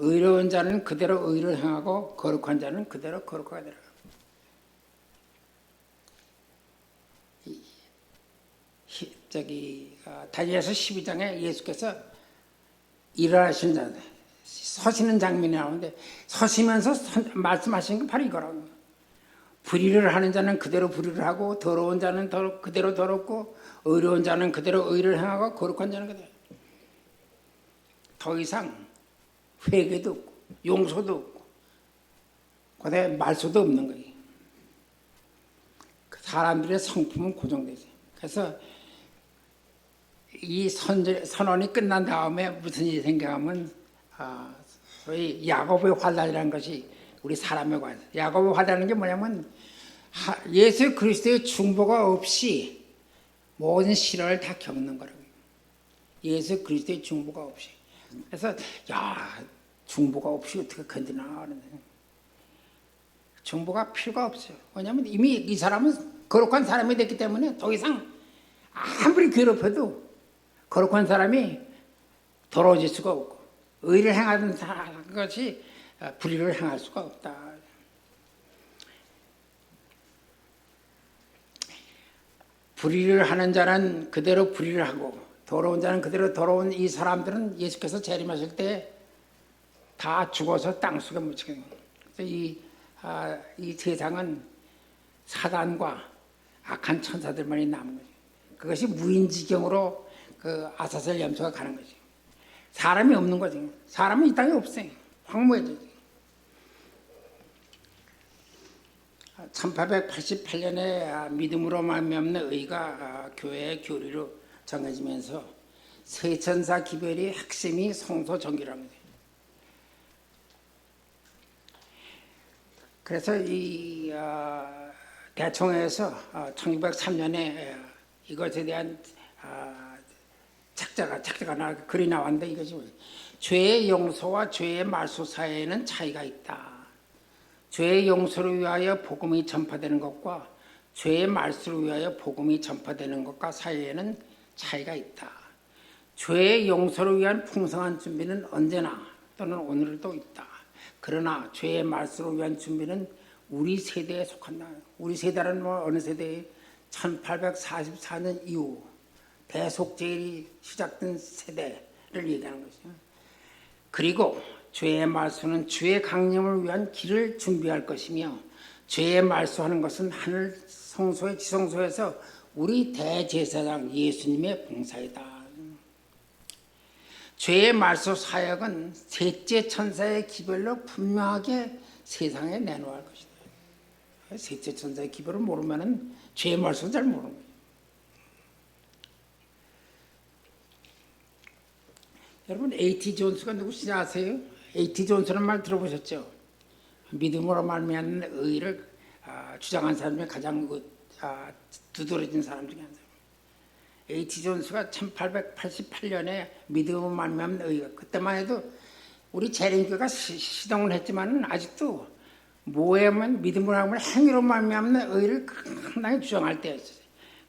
의로운 자는 그대로 의를 행하고 거룩한 자는 그대로 거룩하게 되라. 다니엘서 12장에 예수께서 일어나신 자 서시는 장면이 나오는데 서시면서 말씀하신 게 바로 이거라고. 불의를 하는 자는 그대로 불의를 하고 더러운 자는 그대로 더럽고 의로운 자는 그대로 의를 행하고 거룩한 자는 그대로. 더 이상 회개도 없고 용서도 없고 그다음에 말소도 없는 거예요. 사람들의 성품은 고정되지. 그래서 이 선언이 끝난 다음에 무슨 일이 생겨하면 소위 야곱의 환란이라는 것이 우리 사람에 관해서 야곱의 환란이라는 게 뭐냐면 예수 그리스도의 중보가 없이 모든 시련을 다 겪는 거라고요. 예수 그리스도의 중보가 없이. 그래서 중보가 없이 어떻게 견디나 하는데 중보가 필요가 없어요. 왜냐하면 이미 이 사람은 거룩한 사람이 됐기 때문에 더 이상 아무리 괴롭혀도 거룩한 사람이 더러워질 수가 없고 의를 행하는 것이 불의를 행할 수가 없다. 불의를 하는 자는 그대로 불의를 하고 더러운 자는 그대로 더러운 이 사람들은 예수께서 재림하실 때 다 죽어서 땅속에 묻히게 됩니다. 그래서 이 세상은 사단과 악한 천사들만이 남은 거죠. 그것이 무인지경으로 그 아사셀 염소가 가는 거죠. 사람이 없는 거죠. 사람은 이 땅에 없어요. 황무해져. 1888년에 믿음으로 말미암는 의가 교회의 교리로 정해지면서 세천사 기별의 핵심이 성소 정결합니다. 그래서 이 대총회에서 1903년에 이것에 대한 책자가 글이 나왔는데 이것이 죄의 용서와 죄의 말소 사이에는 차이가 있다. 죄의 용서를 위하여 복음이 전파되는 것과 죄의 말소를 위하여 복음이 전파되는 것과 사이에는 차이가 있다. 죄의 용서를 위한 풍성한 준비는 언제나 또는 오늘도 있다. 그러나 죄의 말소를 위한 준비는 우리 세대에 속한다. 우리 세대는 어느 세대에 1844년 이후 대속제일이 시작된 세대를 얘기하는 것이죠. 그리고 죄의 말소는 주의 강림을 위한 길을 준비할 것이며 죄의 말소하는 것은 하늘 성소의 지성소에서 우리 대제사장 예수님의 봉사이다. 죄의 말소 사역은 셋째 천사의 기별로 분명하게 세상에 내놓을 것이다. 셋째 천사의 기별을 모르면 죄의 말소는 잘 모르는 거예요. 여러분 A.T. 존스가 누구신지 아세요? A.T. 존스라는 말 들어보셨죠? 믿음으로 말미암는 의를 주장한 사람 중에 가장 두드러진 사람 중에 한 사람. A.T. 존스가 1888년에 믿음으로 말미암는 의가 그때만 해도 우리 재림교가 시동을 했지만 아직도 뭐에만 믿음으로 하면 행위로 말미암는 의를 상당히 주장할 때였어요.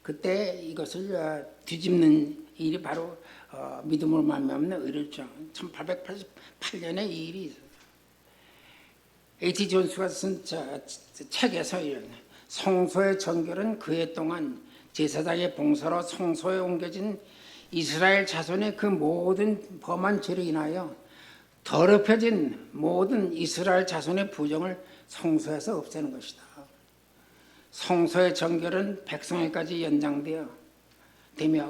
그때 이것을 뒤집는 일이 바로 믿음으로 말미암는 의를 주장. 1888년에 이 일이 있었어요. A.T. 존스가 쓴 책에서 이런 성소의 정결은 그해 동안 제사장의 봉사로 성소에 옮겨진 이스라엘 자손의 그 모든 범한 죄로 인하여 더럽혀진 모든 이스라엘 자손의 부정을 성소에서 없애는 것이다. 성소의 정결은 백성에까지 연장되며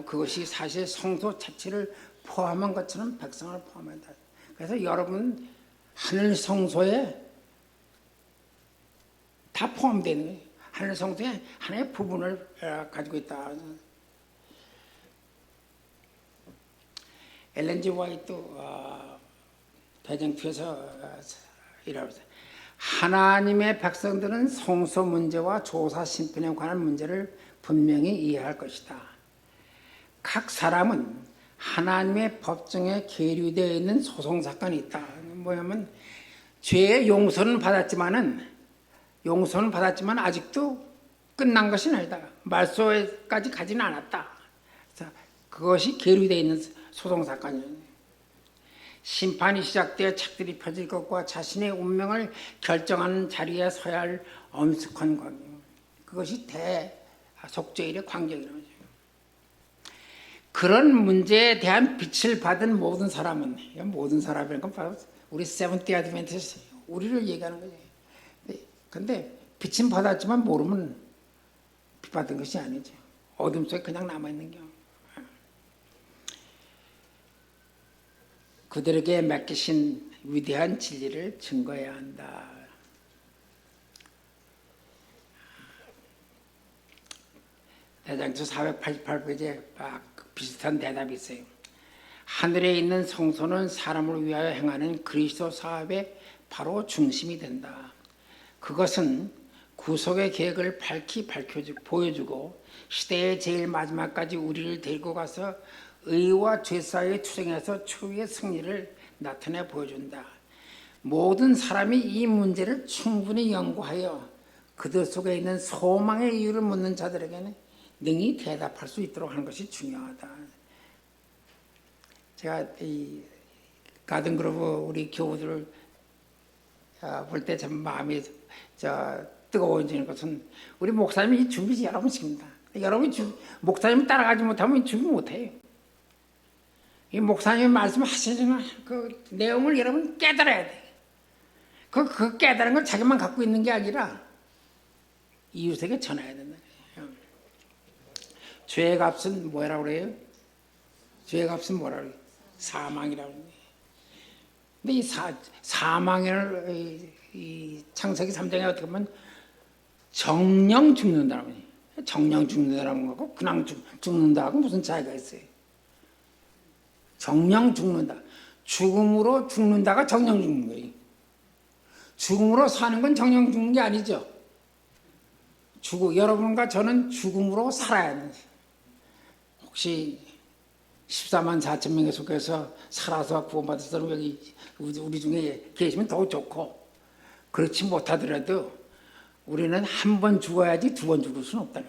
그것이 사실 성소 자체를 포함한 것처럼 백성을 포함한다. 그래서 여러분 하늘 성소에 다 포함되는 거예요. 하늘 성소에 하나의 부분을 가지고 있다. 엘렌 G. 화이트 대정표에서 이라고 했어요. 하나님의 백성들은 성소 문제와 조사 심판에 관한 문제를 분명히 이해할 것이다. 각 사람은 하나님의 법정에 계류되어 있는 소송 사건이 있다. 뭐냐면 죄의 용서는 받았지만 아직도 끝난 것이 아니다. 말소까지 가지는 않았다. 그래서 그것이 계류되어 있는 소송 사건이에요. 심판이 시작되어 착들이 펴질 것과 자신의 운명을 결정하는 자리에 서야 할 엄숙한 관계. 그것이 대속죄일의 관계라는 거죠. 그런 문제에 대한 빛을 받은 모든 사람은, 모든 사람이라는 건 바로 우리 세븐티 어드벤티스트, 우리를 얘기하는 거죠. 근데 빛은 받았지만 모르면 빛 받은 것이 아니죠. 어둠 속에 그냥 남아있는 경우. 그들에게 맡기신 위대한 진리를 증거해야 한다. 대장주 488페이지에 비슷한 대답이 있어요. 하늘에 있는 성소는 사람을 위하여 행하는 그리스도 사업의 바로 중심이 된다. 그것은 구속의 계획을 밝히 보여주고 시대의 제일 마지막까지 우리를 데리고 가서 의와 죄 사이의 투쟁에서 초유의 승리를 나타내 보여준다. 모든 사람이 이 문제를 충분히 연구하여 그들 속에 있는 소망의 이유를 묻는 자들에게는 능히 대답할 수 있도록 하는 것이 중요하다. 제가 이 가든그로브 우리 교우들을 볼 때 참 마음이 뜨거워지는 것은 우리 목사님이 준비 여러 번 시킵니다. 여러분이 목사님 따라가지 못하면 준비 못해요. 이 목사님이 말씀하시는 그 내용을 여러분 깨달아야 돼. 그 깨달은 걸 자기만 갖고 있는 게 아니라 이웃에게 전해야 된다. 죄의 값은 뭐라고 그래요? 죄의 값은 뭐라고 그래요? 사망이라고 그래요. 근데 이 사망을 이 창세기 3장에 어떻게 보면 정령 죽는다라고 해요. 정령 죽는다라는 거고 그냥 죽는다하고 무슨 차이가 있어요? 정령 죽는다. 죽음으로 죽는다가 정령 죽는 거예요. 죽음으로 사는 건 정령 죽는 게 아니죠. 여러분과 저는 죽음으로 살아야 돼요. 혹시 14만 4천 명에 속해서 살아서 구원받은 사람 여기 우리 중에 계시면 더 좋고, 그렇지 못하더라도 우리는 한 번 죽어야지 두 번 죽을 수는 없다는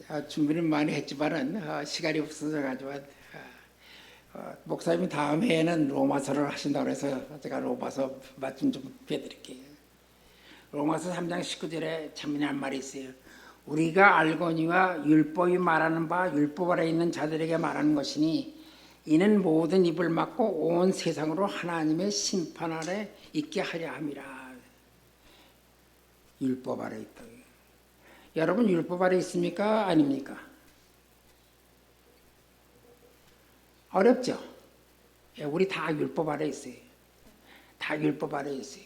거예요. 준비는 많이 했지만은 시간이 없어서 가지고 목사님이 다음 해에는 로마서를 하신다고 해서 제가 로마서 말씀 좀 배드릴게요. 로마서 3장 19절에 참미한 말이 있어요. 우리가 알거니와 율법이 말하는 바 율법 아래 있는 자들에게 말하는 것이니 이는 모든 입을 막고 온 세상으로 하나님의 심판 아래 있게 하려 함이라. 율법 아래 있다. 여러분 율법 아래 있습니까? 아닙니까? 어렵죠? 우리 다 율법 아래 있어요. 다 율법 아래 있어요.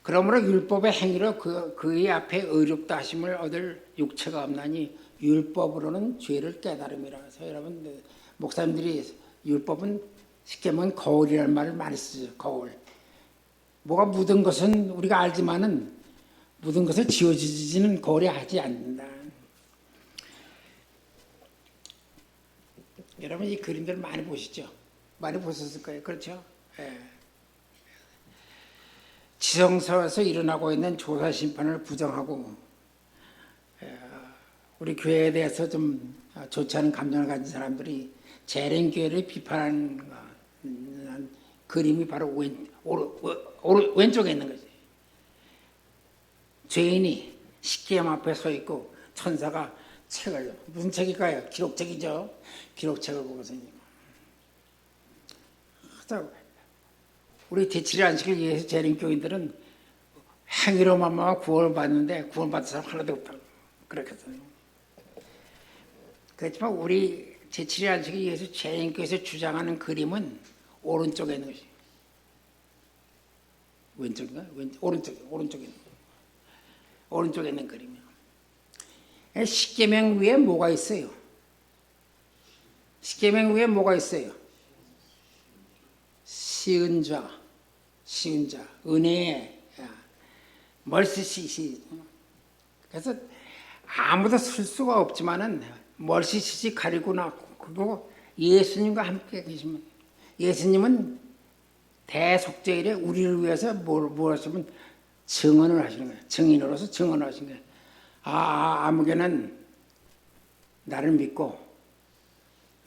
그러므로 율법의 행위로 그의 앞에 의롭다 하심을 얻을 육체가 없나니 율법으로는 죄를 깨달음이라. 그래서 여러분 목사님들이 율법은 쉽게 말하면 거울이라는 말을 많이 쓰죠. 거울. 뭐가 묻은 것은 우리가 알지만은 묻은 것을 지워지지는 거울이 하지 않는다. 여러분 이 그림들 많이 보시죠? 많이 보셨을 거예요. 그렇죠? 예. 지성서에서 일어나고 있는 조사 심판을 부정하고 우리 교회에 대해서 좀 좋지 않은 감정을 가진 사람들이 재림교회를 비판하는 그림이 바로 왼쪽에 있는 거지. 죄인이 십계명 앞에 서 있고 천사가 책을, 무슨 책일까요? 기록책이죠. 기록책을 보고서 우리 제7일 안식을 위해서 재림교인들은 행위로만 구원을 받는데 구원받은 사람 하나도 없다고 그렇게 했어요. 그렇지만 우리 제7일 안식을 위해서 재림교에서 주장하는 그림은 오른쪽에 있는 것이. 왼쪽인가? 오른쪽에 있는 거예요. 오른쪽에 있는 그림이요. 십계명 위에 뭐가 있어요? 십계명 위에 뭐가 있어요? 시은 자, 은혜의 멀시시. 그래서 아무도 쓸 수가 없지만은 멀시시 가리고 나고 그리고 예수님과 함께 계시면 예수님은 대속죄일에 우리를 위해서 뭘 하시면 증언을 하시는 거예요. 증인으로서 증언을 하시는 거예요. 아무개는 나를 믿고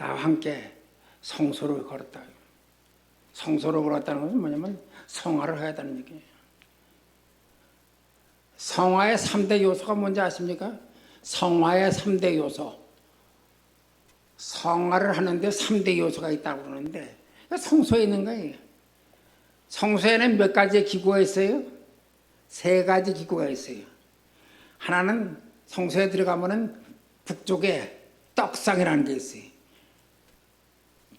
나와 함께 성소를 걸었다. 성소를 걸었다는 것은 뭐냐면 성화를 해야 한다는 얘기예요. 성화의 3대 요소가 뭔지 아십니까? 성화의 3대 요소. 성화를 하는데 3대 요소가 있다고 그러는데 성소에 있는 거예요. 성소에는 몇 가지의 기구가 있어요? 3가지 기구가 있어요. 하나는 성소에 들어가면은 북쪽에 떡상이라는 게 있어요.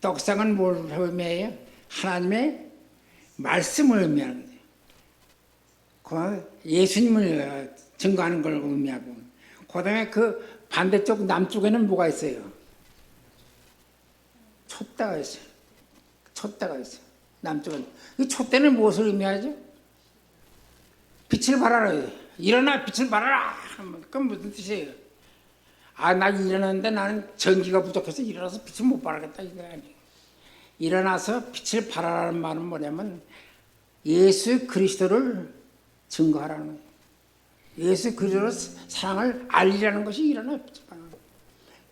떡상은 뭘 의미해요? 하나님의 말씀을 의미하는 거예요. 그 예수님을 증거하는 걸 의미하고, 그 다음에 그 반대쪽 남쪽에는 뭐가 있어요? 촛대가 있어요. 촛대가 있어요. 남쪽은. 이 촛대는 무엇을 의미하죠? 빛을 발하라. 일어나 빛을 발하라. 그건 무슨 뜻이에요? 아, 나 일어났는데 나는 전기가 부족해서 일어나서 빛을 못 발하겠다. 이거 아니에요. 일어나서 빛을 발하라는 말은 뭐냐면 예수 그리스도를 증거하라는 거예요. 예수 그리스도의 사랑을 알리라는 것이 일어나 빛을 발하는 거예요.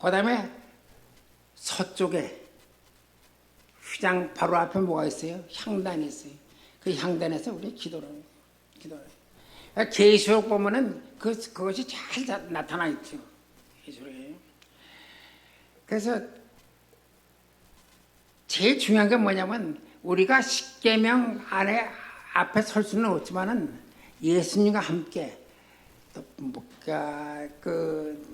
그 다음에 서쪽에 휘장 바로 앞에 뭐가 있어요? 향단이 있어요. 그 향단에서 우리 기도를 해요. 기도를 해요. 계시록 보면은 그것이 잘 나타나 있죠. 계시록에. 그래서 제일 중요한 게 뭐냐면 우리가 십계명 안에 앞에 설 수는 없지만은 예수님과 함께 또 그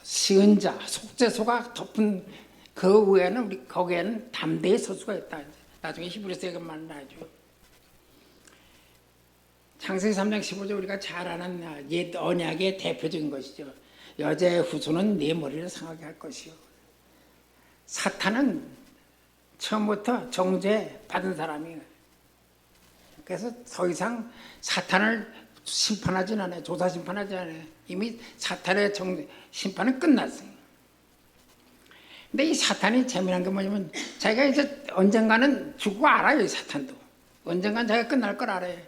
시은자 속죄소가 덮은 그 외에는 우리 거기에는 담대히 설 수가 있다. 나중에 히브리서에 그 말을 하죠. 창세기 3장 15절 우리가 잘 아는 옛 언약의 대표적인 것이죠. 여자의 후손은 네 머리를 상하게 할 것이요. 사탄은 처음부터 정죄 받은 사람이에요. 그래서 더 이상 사탄을 심판하진 않아요. 조사 심판하지 않아요. 이미 사탄의 심판은 끝났어요. 근데 이 사탄이 재미난 게 뭐냐면 자기가 이제 언젠가는 죽고 알아요. 이 사탄도. 언젠가는 자기가 끝날 걸 알아요.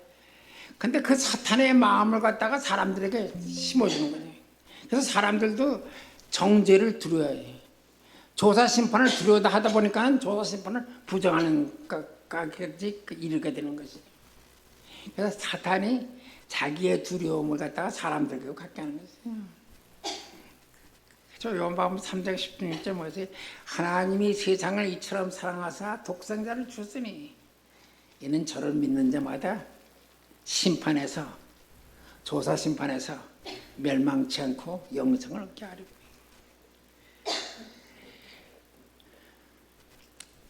근데 그 사탄의 마음을 갖다가 사람들에게 심어주는 거예요. 그래서 사람들도 정죄를 두려워해요. 조사 심판을 두려워다 하다 보니까 조사 심판을 부정하는 까지 이르게 되는 것이죠. 그래서 사탄이 자기의 두려움을 갖다가 사람들에게 갖게 하는 것이에요. 저 요한복음 3장 16절 뭐지? 하나님이 세상을 이처럼 사랑하사 독생자를 주셨으니 이는 저를 믿는 자마다 심판에서 조사 심판에서 멸망치 않고 영생을 얻게 하리고.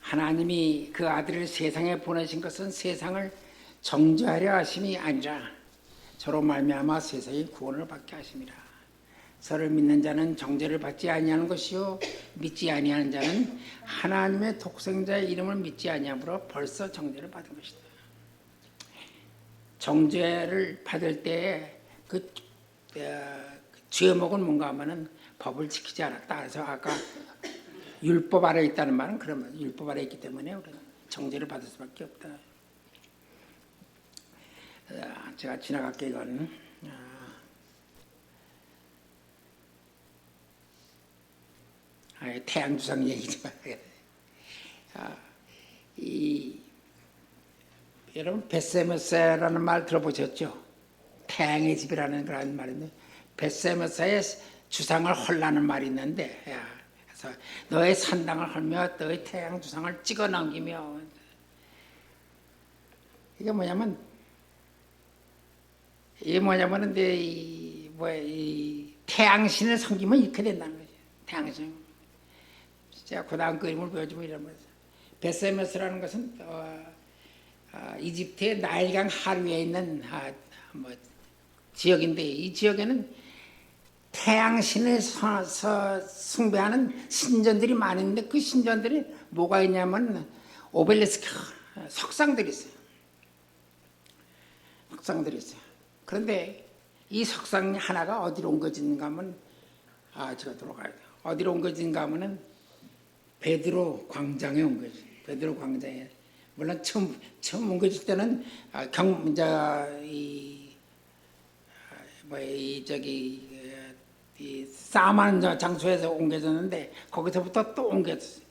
하나님이 그 아들을 세상에 보내신 것은 세상을 정죄하려 하심이 아니라 저로 말미암아 세상이 구원을 받게 하심이라. 저를 믿는 자는 정죄를 받지 아니하는 것이요 믿지 아니하는 자는 하나님의 독생자의 이름을 믿지 아니하므로 벌써 정죄를 받은 것이다. 정죄를 받을 때에 그 죄목은 뭔가 하면은 법을 지키지 않았다. 그래서 아까 율법 아래 있다는 말은 그런 말. 율법 아래 있기 때문에 우리는 정죄를 받을 수밖에 없다. 제가 지나갈게 이건. 태양 주상 얘기 좀 하겠습니다. 여러분 베세메세라는 말 들어보셨죠? 태양의 집이라는 그런 말인데 베세메세의 주상을 헐라는 말이 있는데 그래서 너의 산당을 헐며 너의 태양 주상을 찍어 넘기며 이게 뭐냐면 이 태양신을 섬기면 이렇게 된다는 거죠. 태양신. 제가 고등학교 그림을 보여주면 이런 거죠. 베세메스라는 것은 이집트의 나일강 하류에 있는 지역인데 이 지역에는 태양신을 숭배하는 신전들이 많은데 그 신전들이 뭐가 있냐면 오벨리스크 석상들이 있어요. 석상들이 있어요. 그런데 이 석상 하나가 어디로 옮겨진가 하면 제가 돌아가야 돼요. 어디로 옮겨진가 하면은 베드로 광장에 옮겨져요. 베드로 광장에. 물론 처음 옮겨질 때는 이 싸움하는 장소에서 옮겨졌는데 거기서부터 또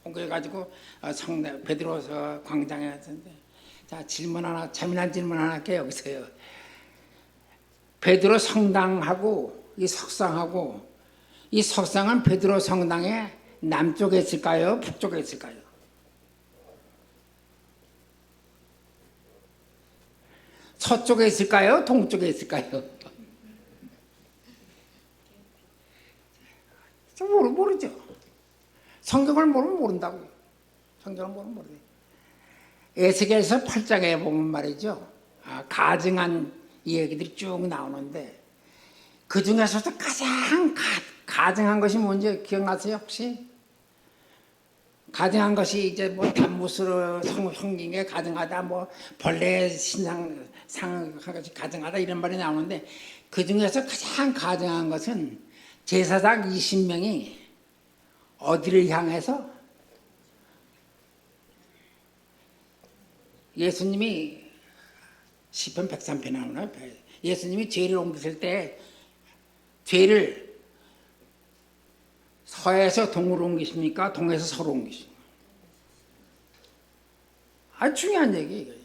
옮겨가지고 성당 베드로 광장에 갔는데 자 질문 하나 재미난 질문 하나 할게요 여기서요. 베드로 성당하고 이 석상하고 이 석상은 베드로 성당의 남쪽에 있을까요? 북쪽에 있을까요? 서쪽에 있을까요? 동쪽에 있을까요? 모르죠. 성경을 모르면 모른다고요. 성경을 모르면 모르죠. 에스겔서 8장에 보면 말이죠. 가증한 얘기들이 쭉 나오는데 그 중에서도 가장 가증한 것이 뭔지 기억나세요 혹시? 가증한 것이 이제 뭐 단무스로 성긴 게 가증하다, 뭐 벌레 신상 상한 것이 가증하다 이런 말이 나오는데 그 중에서 가장 가증한 것은 제사장 20명이 어디를 향해서 예수님이 시편 103편 나오나요? 예수님이 죄를 옮기실 때 죄를 서에서 동으로 옮기십니까? 동에서 서로 옮기십니까? 아주 중요한 얘기예요.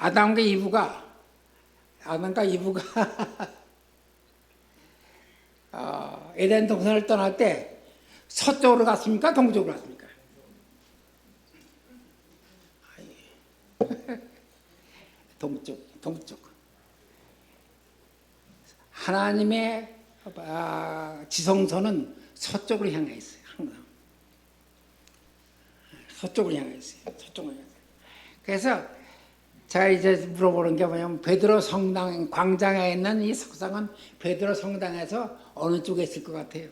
아담과 이브가 에덴 동산을 떠날 때 서쪽으로 갔습니까? 동쪽으로 갔습니까? 동쪽. 하나님의 지성소는 서쪽으로 향해 있어요. 항상 서쪽으로 향해 있어요. 서쪽으로 향해 있어요. 그래서 제가 이제 물어보는 게 뭐냐면 베드로 성당 광장에 있는 이 석상은 베드로 성당에서 어느 쪽에 있을 것 같아요?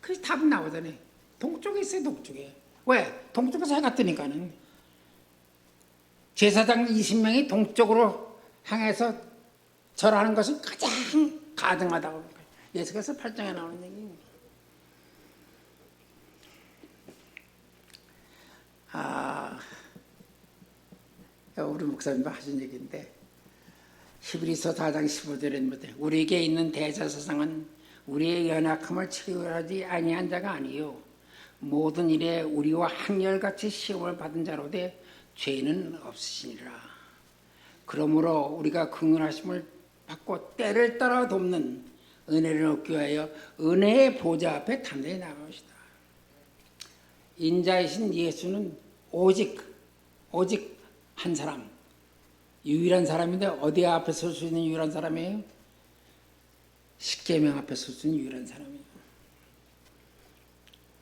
그래서 답은 나오잖아요. 동쪽에 있어요. 동쪽에. 왜? 동쪽에서 해가 뜨니까는. 제사장 20명이 동쪽으로 향해서 절하는 것은 가장 가증하다고. 예수께서 8장에 나오는 얘기입니다. 우리 목사님도 하신 얘기인데 히브리서 4장 15절에 우리에게 있는 대제사장은 우리의 연약함을 치유하지 아니한 자가 아니요 모든 일에 우리와 한결같이 시험을 받은 자로되 죄는 없으시니라. 그러므로 우리가 긍휼하심을 받고 때를 따라 돕는 은혜를 얻기 위하여 은혜의 보좌 앞에 담대히 나가시다. 인자이신 예수는 오직 한 사람, 유일한 사람인데 어디 앞에 설 수 있는 유일한 사람이에요? 십계명 앞에 설 수 있는 유일한 사람이에요.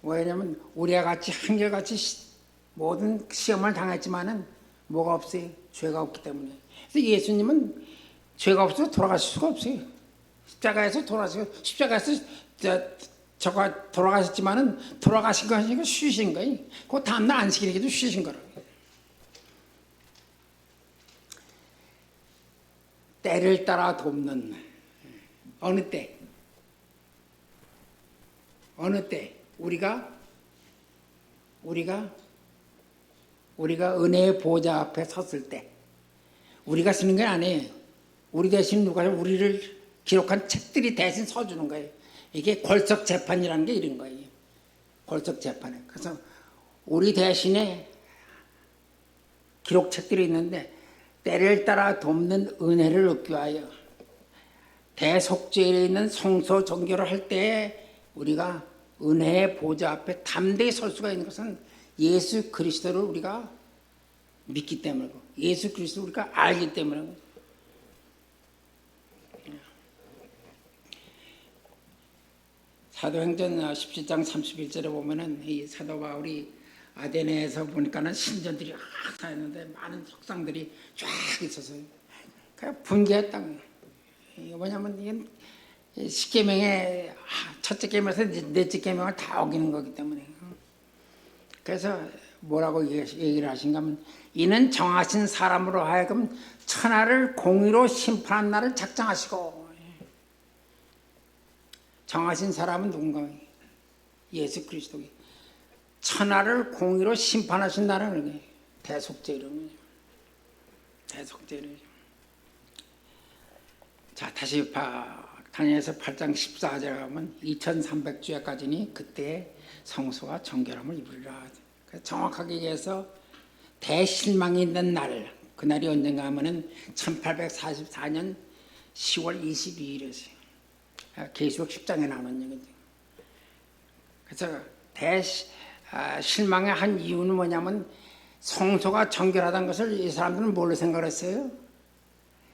왜냐하면 우리와 같이 한결같이 모든 시험을 당했지만은 뭐가 없어요? 죄가 없기 때문에. 그래서 예수님은 죄가 없어서 돌아가실 수가 없어요. 십자가에서 돌아가셨지만은 돌아가신 거 아니고 쉬신 거예요. 그 다음날 안식일에도 쉬신 거라고. 때를 따라 돕는 어느 때 우리가 은혜의 보좌 앞에 섰을 때 우리가 쓰는 게 아니에요. 우리 대신 누가 우리를 기록한 책들이 대신 서주는 거예요. 이게 골석 재판이라는 게 이런 거예요. 골석 재판에. 그래서 우리 대신에 기록책들이 있는데 때를 따라 돕는 은혜를 얻기 위하여 대속죄에 있는 성소 정결을 할 때에 우리가 은혜의 보좌 앞에 담대히 설 수가 있는 것은 예수 그리스도를 우리가 믿기 때문이고 예수 그리스도를 우리가 알기 때문이고 사도행전 17장 31절에 보면은 이 사도 바울이 아데네에서 보니까는 신전들이 쌓였는데 많은 석상들이 쫙 있었어요. 그냥 분개했다고요. 이게 뭐냐면 이게 십계명의 첫째 계명에서 넷째 계명을 다 어기는 거기 때문에. 그래서 뭐라고 얘기를 하신가 하면 이는 정하신 사람으로 하여금 천하를 공의로 심판한 날을 작정하시고. 정하신 사람은 누군가? 예수 그리스도. 천하를 공의로 심판하신 날은 대속죄 이름이죠. 대속죄 이름이죠. 자, 다시 다니엘서 8장 14절에 가면 2300주야까지니 그때 성소가 정결함을 이루리라. 정확하게 얘기해서 대실망이 있는 날, 그날이 언젠가 하면은 1844년 10월 22일이었어요. 계시록 10장에 나오는 얘기죠. 그래서 실망의 한 이유는 뭐냐면 성소가 정결하다는 것을 이 사람들은 뭘로 생각했어요?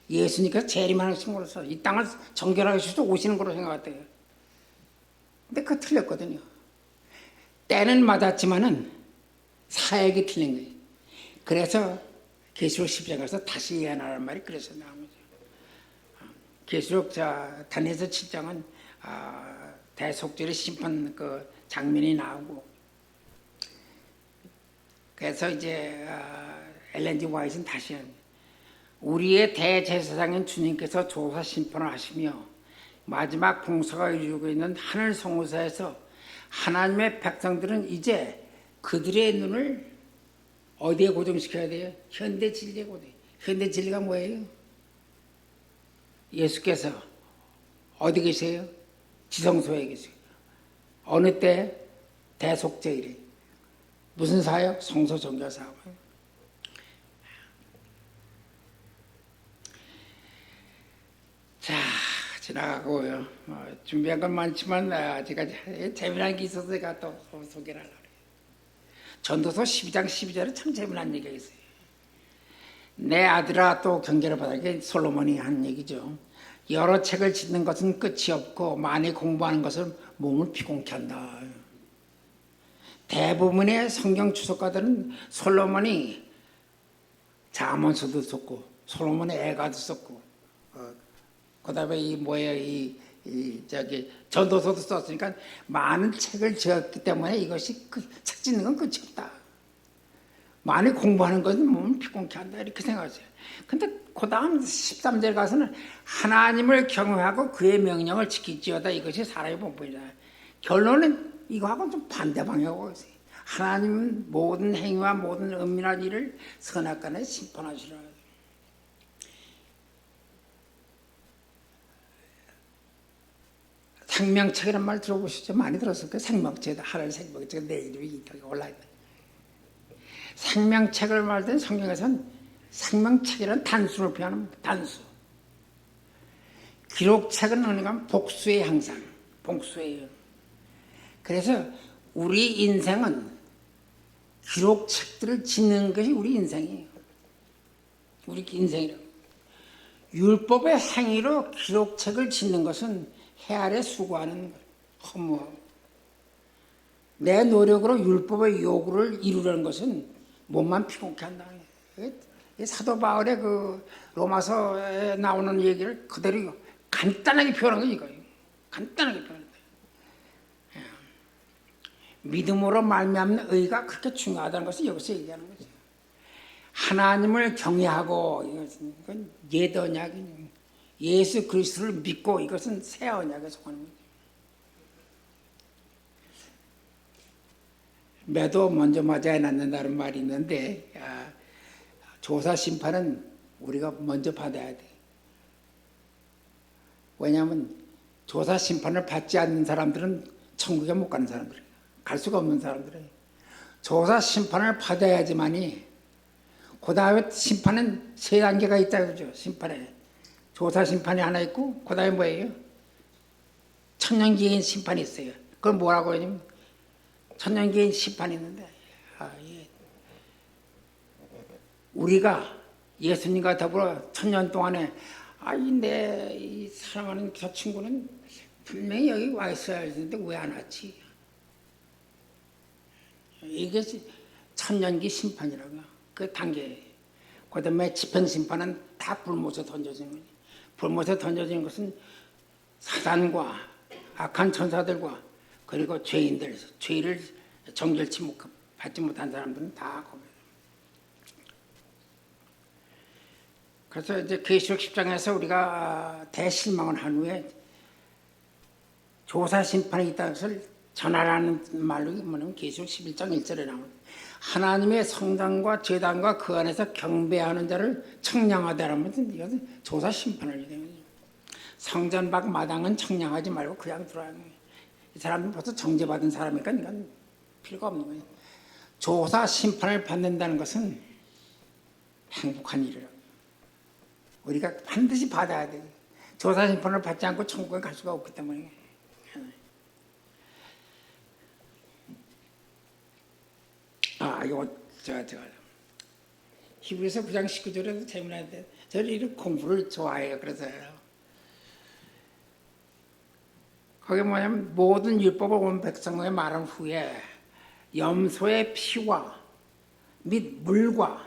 예수님께서 재림하신 거로서 이 땅을 정결하게 하셔서 오시는 거로 생각했대요. 근데 그거 틀렸거든요. 때는 맞았지만은 사역이 틀린 거예요. 그래서 계시록 10장에서 다시 예언하라는 말이 그래서 나온 거죠. 계시록 다니엘서 7장은 대속죄의 심판 그 장면이 나오고, 그래서 이제 엘렌 지 화이트는 다시 우리의 대제사장인 주님께서 조사 심판을 하시며 마지막 봉사가 이루고 있는 하늘 성소에서 하나님의 백성들은 이제 그들의 눈을 어디에 고정시켜야 돼요? 현대 진리에 고정. 현대 진리가 뭐예요? 예수께서 어디 계세요? 지성소에 계세요. 어느 때? 대속죄일에. 무슨 사역? 성소 정결 사역. 자, 지나가고요. 준비한 건 많지만 아직까지 재미난 게 있어서 제가 또 소개를 하려고 해요. 전도서 12장 12절에 참 재미난 얘기가 있어요. 내 아들아 또 경계를 받아. 이게 솔로몬이 한 얘기죠. 여러 책을 짓는 것은 끝이 없고 많이 공부하는 것은 몸을 피곤케 한다. 대부분의 성경 주석가들은 솔로몬이 잠언서도 썼고 솔로몬의 애가도 썼고 그다음에 전도서도 썼으니까 많은 책을 지었기 때문에 이것이 책 짓는 건 끝이 없다. 많이 공부하는 것은 몸을 피곤케 한다 이렇게 생각하세요. 근데 그 다음 13절 가서는 하나님을 경외하고 그의 명령을 지킬지어다. 이것이 사람의 본분이다. 결론은 이거하고는 좀 반대 방향으로 있어요. 하나님은 모든 행위와 모든 은밀한 일을 선악간에 심판하시라. 생명책이란 말 들어보시죠? 많이 들었을 거예요. 생명책이다. 하늘 생명책 내 이름이 이렇게 올라있다. 생명책을 말할 성경에서는 생명책이라는 단수를 표현하는 단수. 기록책은 뭐냐면 복수의 항상 복수예요. 그래서 우리 인생은 기록책들을 짓는 것이 우리 인생이에요. 우리 인생이라고. 율법의 행위로 기록책을 짓는 것은 해 아래 수고하는 허무하고, 내 노력으로 율법의 요구를 이루려는 것은 몸만 피곤케 한다. 사도 바울의 그 로마서에 나오는 얘기를 그대로 간단하게 표현한 게 이거예요. 간단하게 표현한다. 믿음으로 말미암는 의가 그렇게 중요하다는 것을 여기서 얘기하는 거죠. 하나님을 경외하고 이건 옛 언약이 예수 그리스도를 믿고 이것은 새 언약에 속하는 거죠. 매도 먼저 맞아야 낫는다는 말이 있는데 조사 심판은 우리가 먼저 받아야 돼. 왜냐하면 조사 심판을 받지 않는 사람들은 천국에 못 가는 사람들이에요. 갈 수가 없는 사람들이에요. 조사 심판을 받아야지만이, 그 다음에 심판은 세 단계가 있다 그러죠. 심판에 조사 심판이 하나 있고 그 다음에 뭐예요? 천년기인 심판이 있어요. 그걸 뭐라고 하냐면 천년기인 심판이 있는데 우리가 예수님과 더불어 천년 동안에 내 이 사랑하는 저 친구는 분명히 여기 와 있어야 했는데 왜 안 왔지? 이게 천년기 심판이라고 그 단계예요. 그 다음에 집행심판은 다 불못에 던져지는 거예요. 불못에 던져지는 것은 사단과 악한 천사들과 그리고 죄인들, 죄를 정결치 받지 못한 사람들은 다 거기에. 그래서 이제 계시록 10장에서 우리가 대실망을 한 후에 조사 심판이 있다는 것을 전하라는 말로 뭐냐면 계시록 11장 1절에 나오는 하나님의 성당과 제단과 그 안에서 경배하는 자를 청량하다라는 것은 이것은 조사 심판을 얘기하는 거죠. 성전 밖 마당은 청량하지 말고 그냥 들어와. 이 사람은 벌써 정죄받은 사람이니까 이건 필요가 없는 거예요. 조사 심판을 받는다는 것은 행복한 일이라고. 우리가 반드시 받아야 돼. 조사 심판을 받지 않고 천국에 갈 수가 없기 때문에. 이거 히브리서 9장 19절에도 재미나는데 저는 이런 공부를 좋아해요. 그래서요. 거기 뭐냐면 모든 율법을 온 백성에게 말한 후에 염소의 피와 및 물과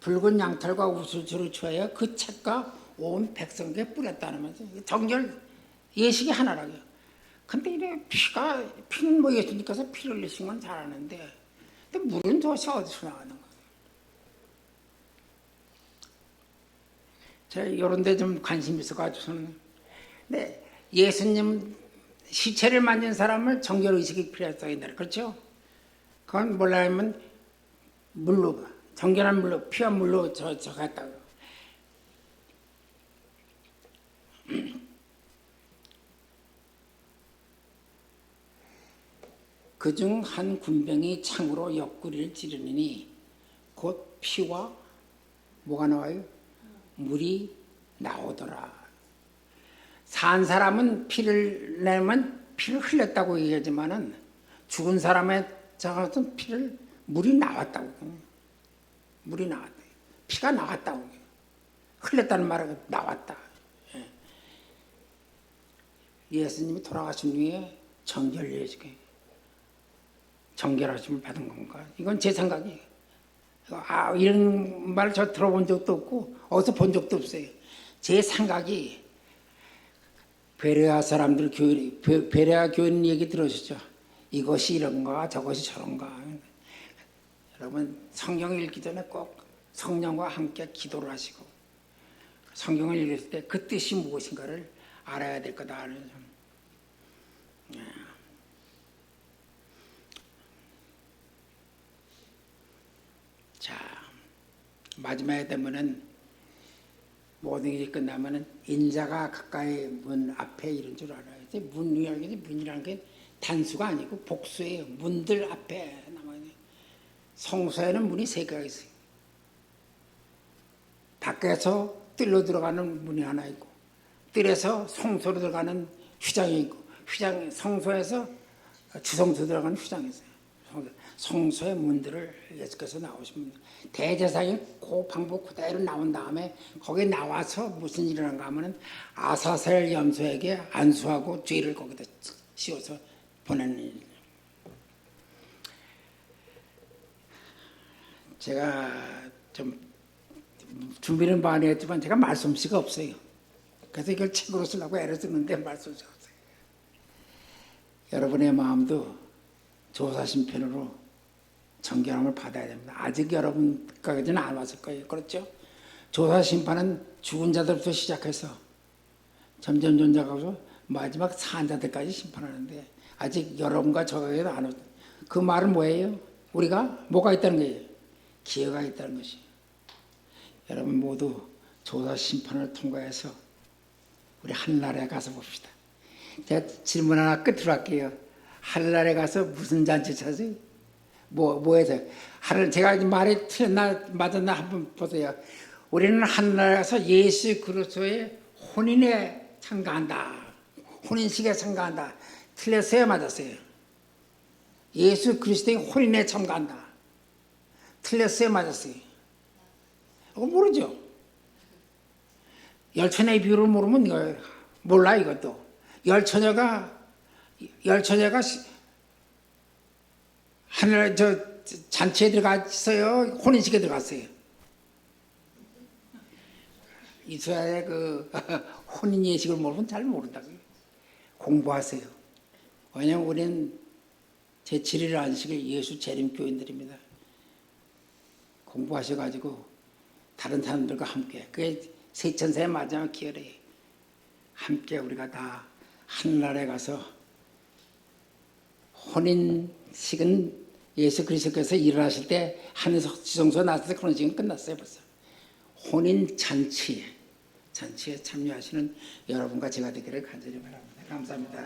붉은 양털과 우슬초를 취하여 그 책과 온 백성에게 뿌렸다는 거죠. 정결 예식이 하나라고요. 근데 이래 피는 뭐 예수님께서 피를 흘리신 건 잘하는데 근데 물은 도대체 어디서 나가는 거예요? 제가 이런 데 좀 관심 있어가지고는 네, 예수님 시체를 만진 사람을 정결 의식이 필요했다 옛날에 그렇죠? 그건 뭐냐면 물로 정결한 물로 피와 물로 저 갔다고. 그중 한 군병이 창으로 옆구리를 찌르니 곧 피와 뭐가 나와요? 물이 나오더라. 산 사람은 피를 내면 피를 흘렸다고 얘기하지만은 죽은 사람의 저것은 물이 나왔다고. 물이 나왔다. 피가 나왔다고. 흘렸다는 말은 나왔다. 예수님이 돌아가신 후에 정결 예식에 정결하심을 받은 건가? 이건 제 생각이에요. 이런 말 저 들어본 적도 없고 어디서 본 적도 없어요. 제 생각이 베레아 사람들 베레아 교인 얘기 들으시죠? 이것이 이런가 저것이 저런가. 여러분 성경을 읽기 전에 꼭 성령과 함께 기도를 하시고 성경을 읽을 때 그 뜻이 무엇인가를 알아야 될 거다. 자, 마지막에 되면은 모든 일이 끝나면은 인자가 가까이 문 앞에 이런 줄 알아요. 문이라는 게 단수가 아니고 복수예요. 문들 앞에 남아요. 성소에는 문이 3개가 있어요. 밖에서 뜰로 들어가는 문이 하나 있고, 뜰에서 성소로 들어가는 휘장이 있고, 성소에서 주성소 들어가는 휘장이 있어요. 성소의 문들을 예수께서 나오시면 대제사장이 그 방법 그대로 나온 다음에 거기에 나와서 무슨 일을 한가 하면은 아사셀 염소에게 안수하고 죄를 거기다 씌워서 보내는 일. 제가 좀 준비는 많이 했지만 제가 말솜씨가 없어요. 그래서 이걸 책으로 쓰려고 애를 쓰는데 말솜씨가 없어요. 여러분의 마음도 조사심편으로 정결함을 받아야 됩니다. 아직 여러분까지는 안 왔을 거예요. 그렇죠? 조사심판은 죽은 자들부터 시작해서 점점 존재하고 마지막 산자들까지 심판하는데 아직 여러분과 저에게도 안 왔어요. 그 말은 뭐예요? 우리가 뭐가 있다는 거예요? 기회가 있다는 것이. 여러분 모두 조사심판을 통과해서 우리 하늘나라에 가서 봅시다. 제가 질문 하나 끝으로 할게요. 하늘나라에 가서 무슨 잔치 찾아요? 뭐 해서? 제가 말이 틀렸나 맞았나 한번 보세요. 우리는 하늘나라에 가서 예수 그리스도의 혼인에 참가한다. 혼인식에 참가한다. 틀렸어요? 맞았어요? 예수 그리스도의 혼인에 참가한다. 틀렸어요? 맞았어요? 이거 모르죠? 열처녀의 비유를 모르면 이거 몰라 이것도. 열처녀가 하늘 잔치에 들어갔어요? 혼인식에 들어갔어요? 이스라엘의 그 혼인 예식을 모르면 잘 모른다고요. 공부하세요. 왜냐하면 우리는 제7일 안식일 예수 재림교인들입니다. 공부하셔가지고 다른 사람들과 함께 그게 세천세의 마지막 기회에 함께 우리가 다 하늘나라에 가서 혼인식은 예수 그리스도께서 일어나실 때 하늘 지성소에 나왔을 때 혼인식은 끝났어요 벌써. 혼인 잔치에 잔치에 참여하시는 여러분과 제가 되기를 간절히 바랍니다. 감사합니다.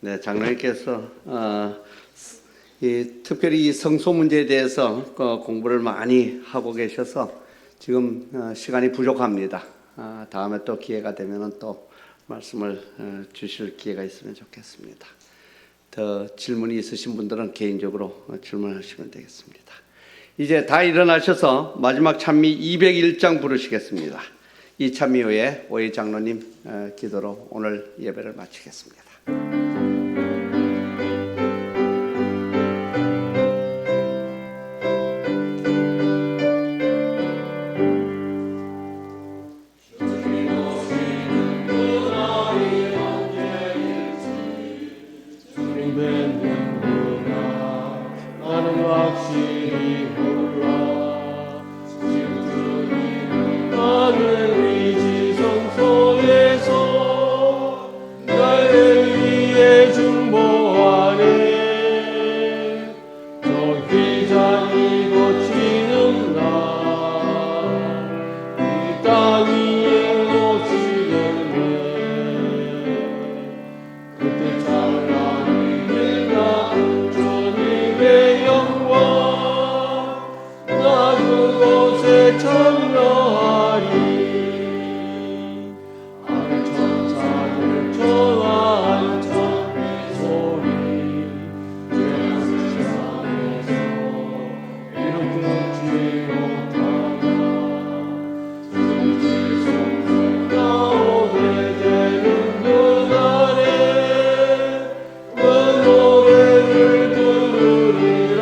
네, 장로님께서 특별히 이 성소 문제에 대해서 공부를 많이 하고 계셔서 지금 시간이 부족합니다. 다음에 또 기회가 되면 또 말씀을 주실 기회가 있으면 좋겠습니다. 더 질문이 있으신 분들은 개인적으로 질문하시면 되겠습니다. 이제 다 일어나셔서 마지막 찬미 201장 부르시겠습니다. 이 찬미 후에 오해 장로님 기도로 오늘 예배를 마치겠습니다. 나는 확실히 몰라 나는 의지 성소에서 나를 위해 중보하네 저 휘장이 거치는 날 이 땅 위에 놓치겠네 그때 찬란히 빛나 주님의 영광 나 그곳에 참여하리 하늘 천사들 전하는 찬미 소리 죄악 세상에서 이름 끊지 못하나 주님 손에 나오게 되는 그날에 그 노래를 들으리라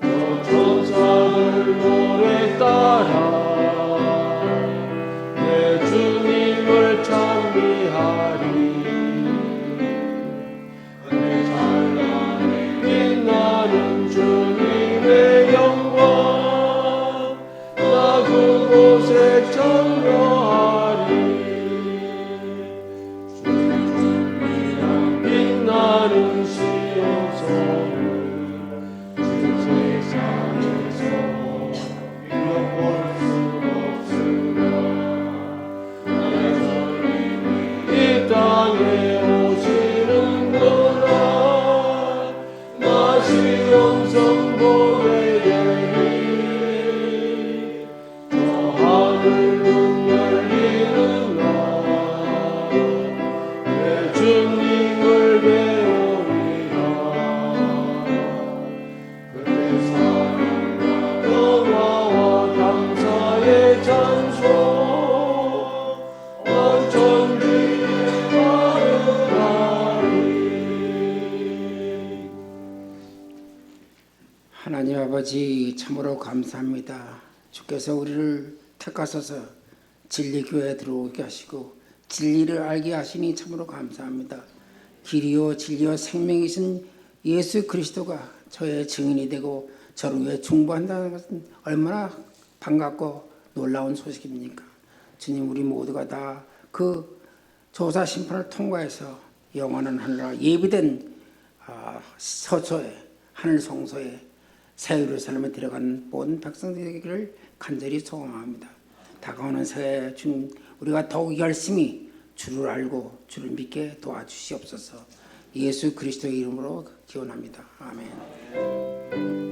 저 천사들 노래 따라 내 주님을 찬미하리 그대 찬란히 빛나는 주님의 영광 나 그곳에 참여하리 주님이란 빛나는 시온성을 지금 세상에서 잃어볼 수 없으나 내 주님이 이 땅에 오시는 그날 나 시온성 보게 되리 저 하늘 문 열리는 날 내 주님을 배우리라 그때 사랑과 평화와 감사의 찬송 완전히 아름다리 하나님 아버지 참으로 감사합니다. 주께서 우리를 택하셔서 진리교회에 들어오게 하시고 진리를 알게 하시니 참으로 감사합니다. 길이요 진리요 생명이신 예수 그리스도가 저의 증인이 되고 저를 위해 중보한다는 것은 얼마나 반갑고 놀라운 소식입니까? 주님 우리 모두가 다 그 조사 심판을 통과해서 영원한 하늘나라 예비된 서초에 하늘 성소에 새 예루살렘에 들어가는 모든 백성들이 되기를 간절히 소망합니다. 다가오는 새해 중 우리가 더욱 열심히 주를 알고 주를 믿게 도와주시옵소서. 예수 그리스도의 이름으로 기원합니다. 아멘.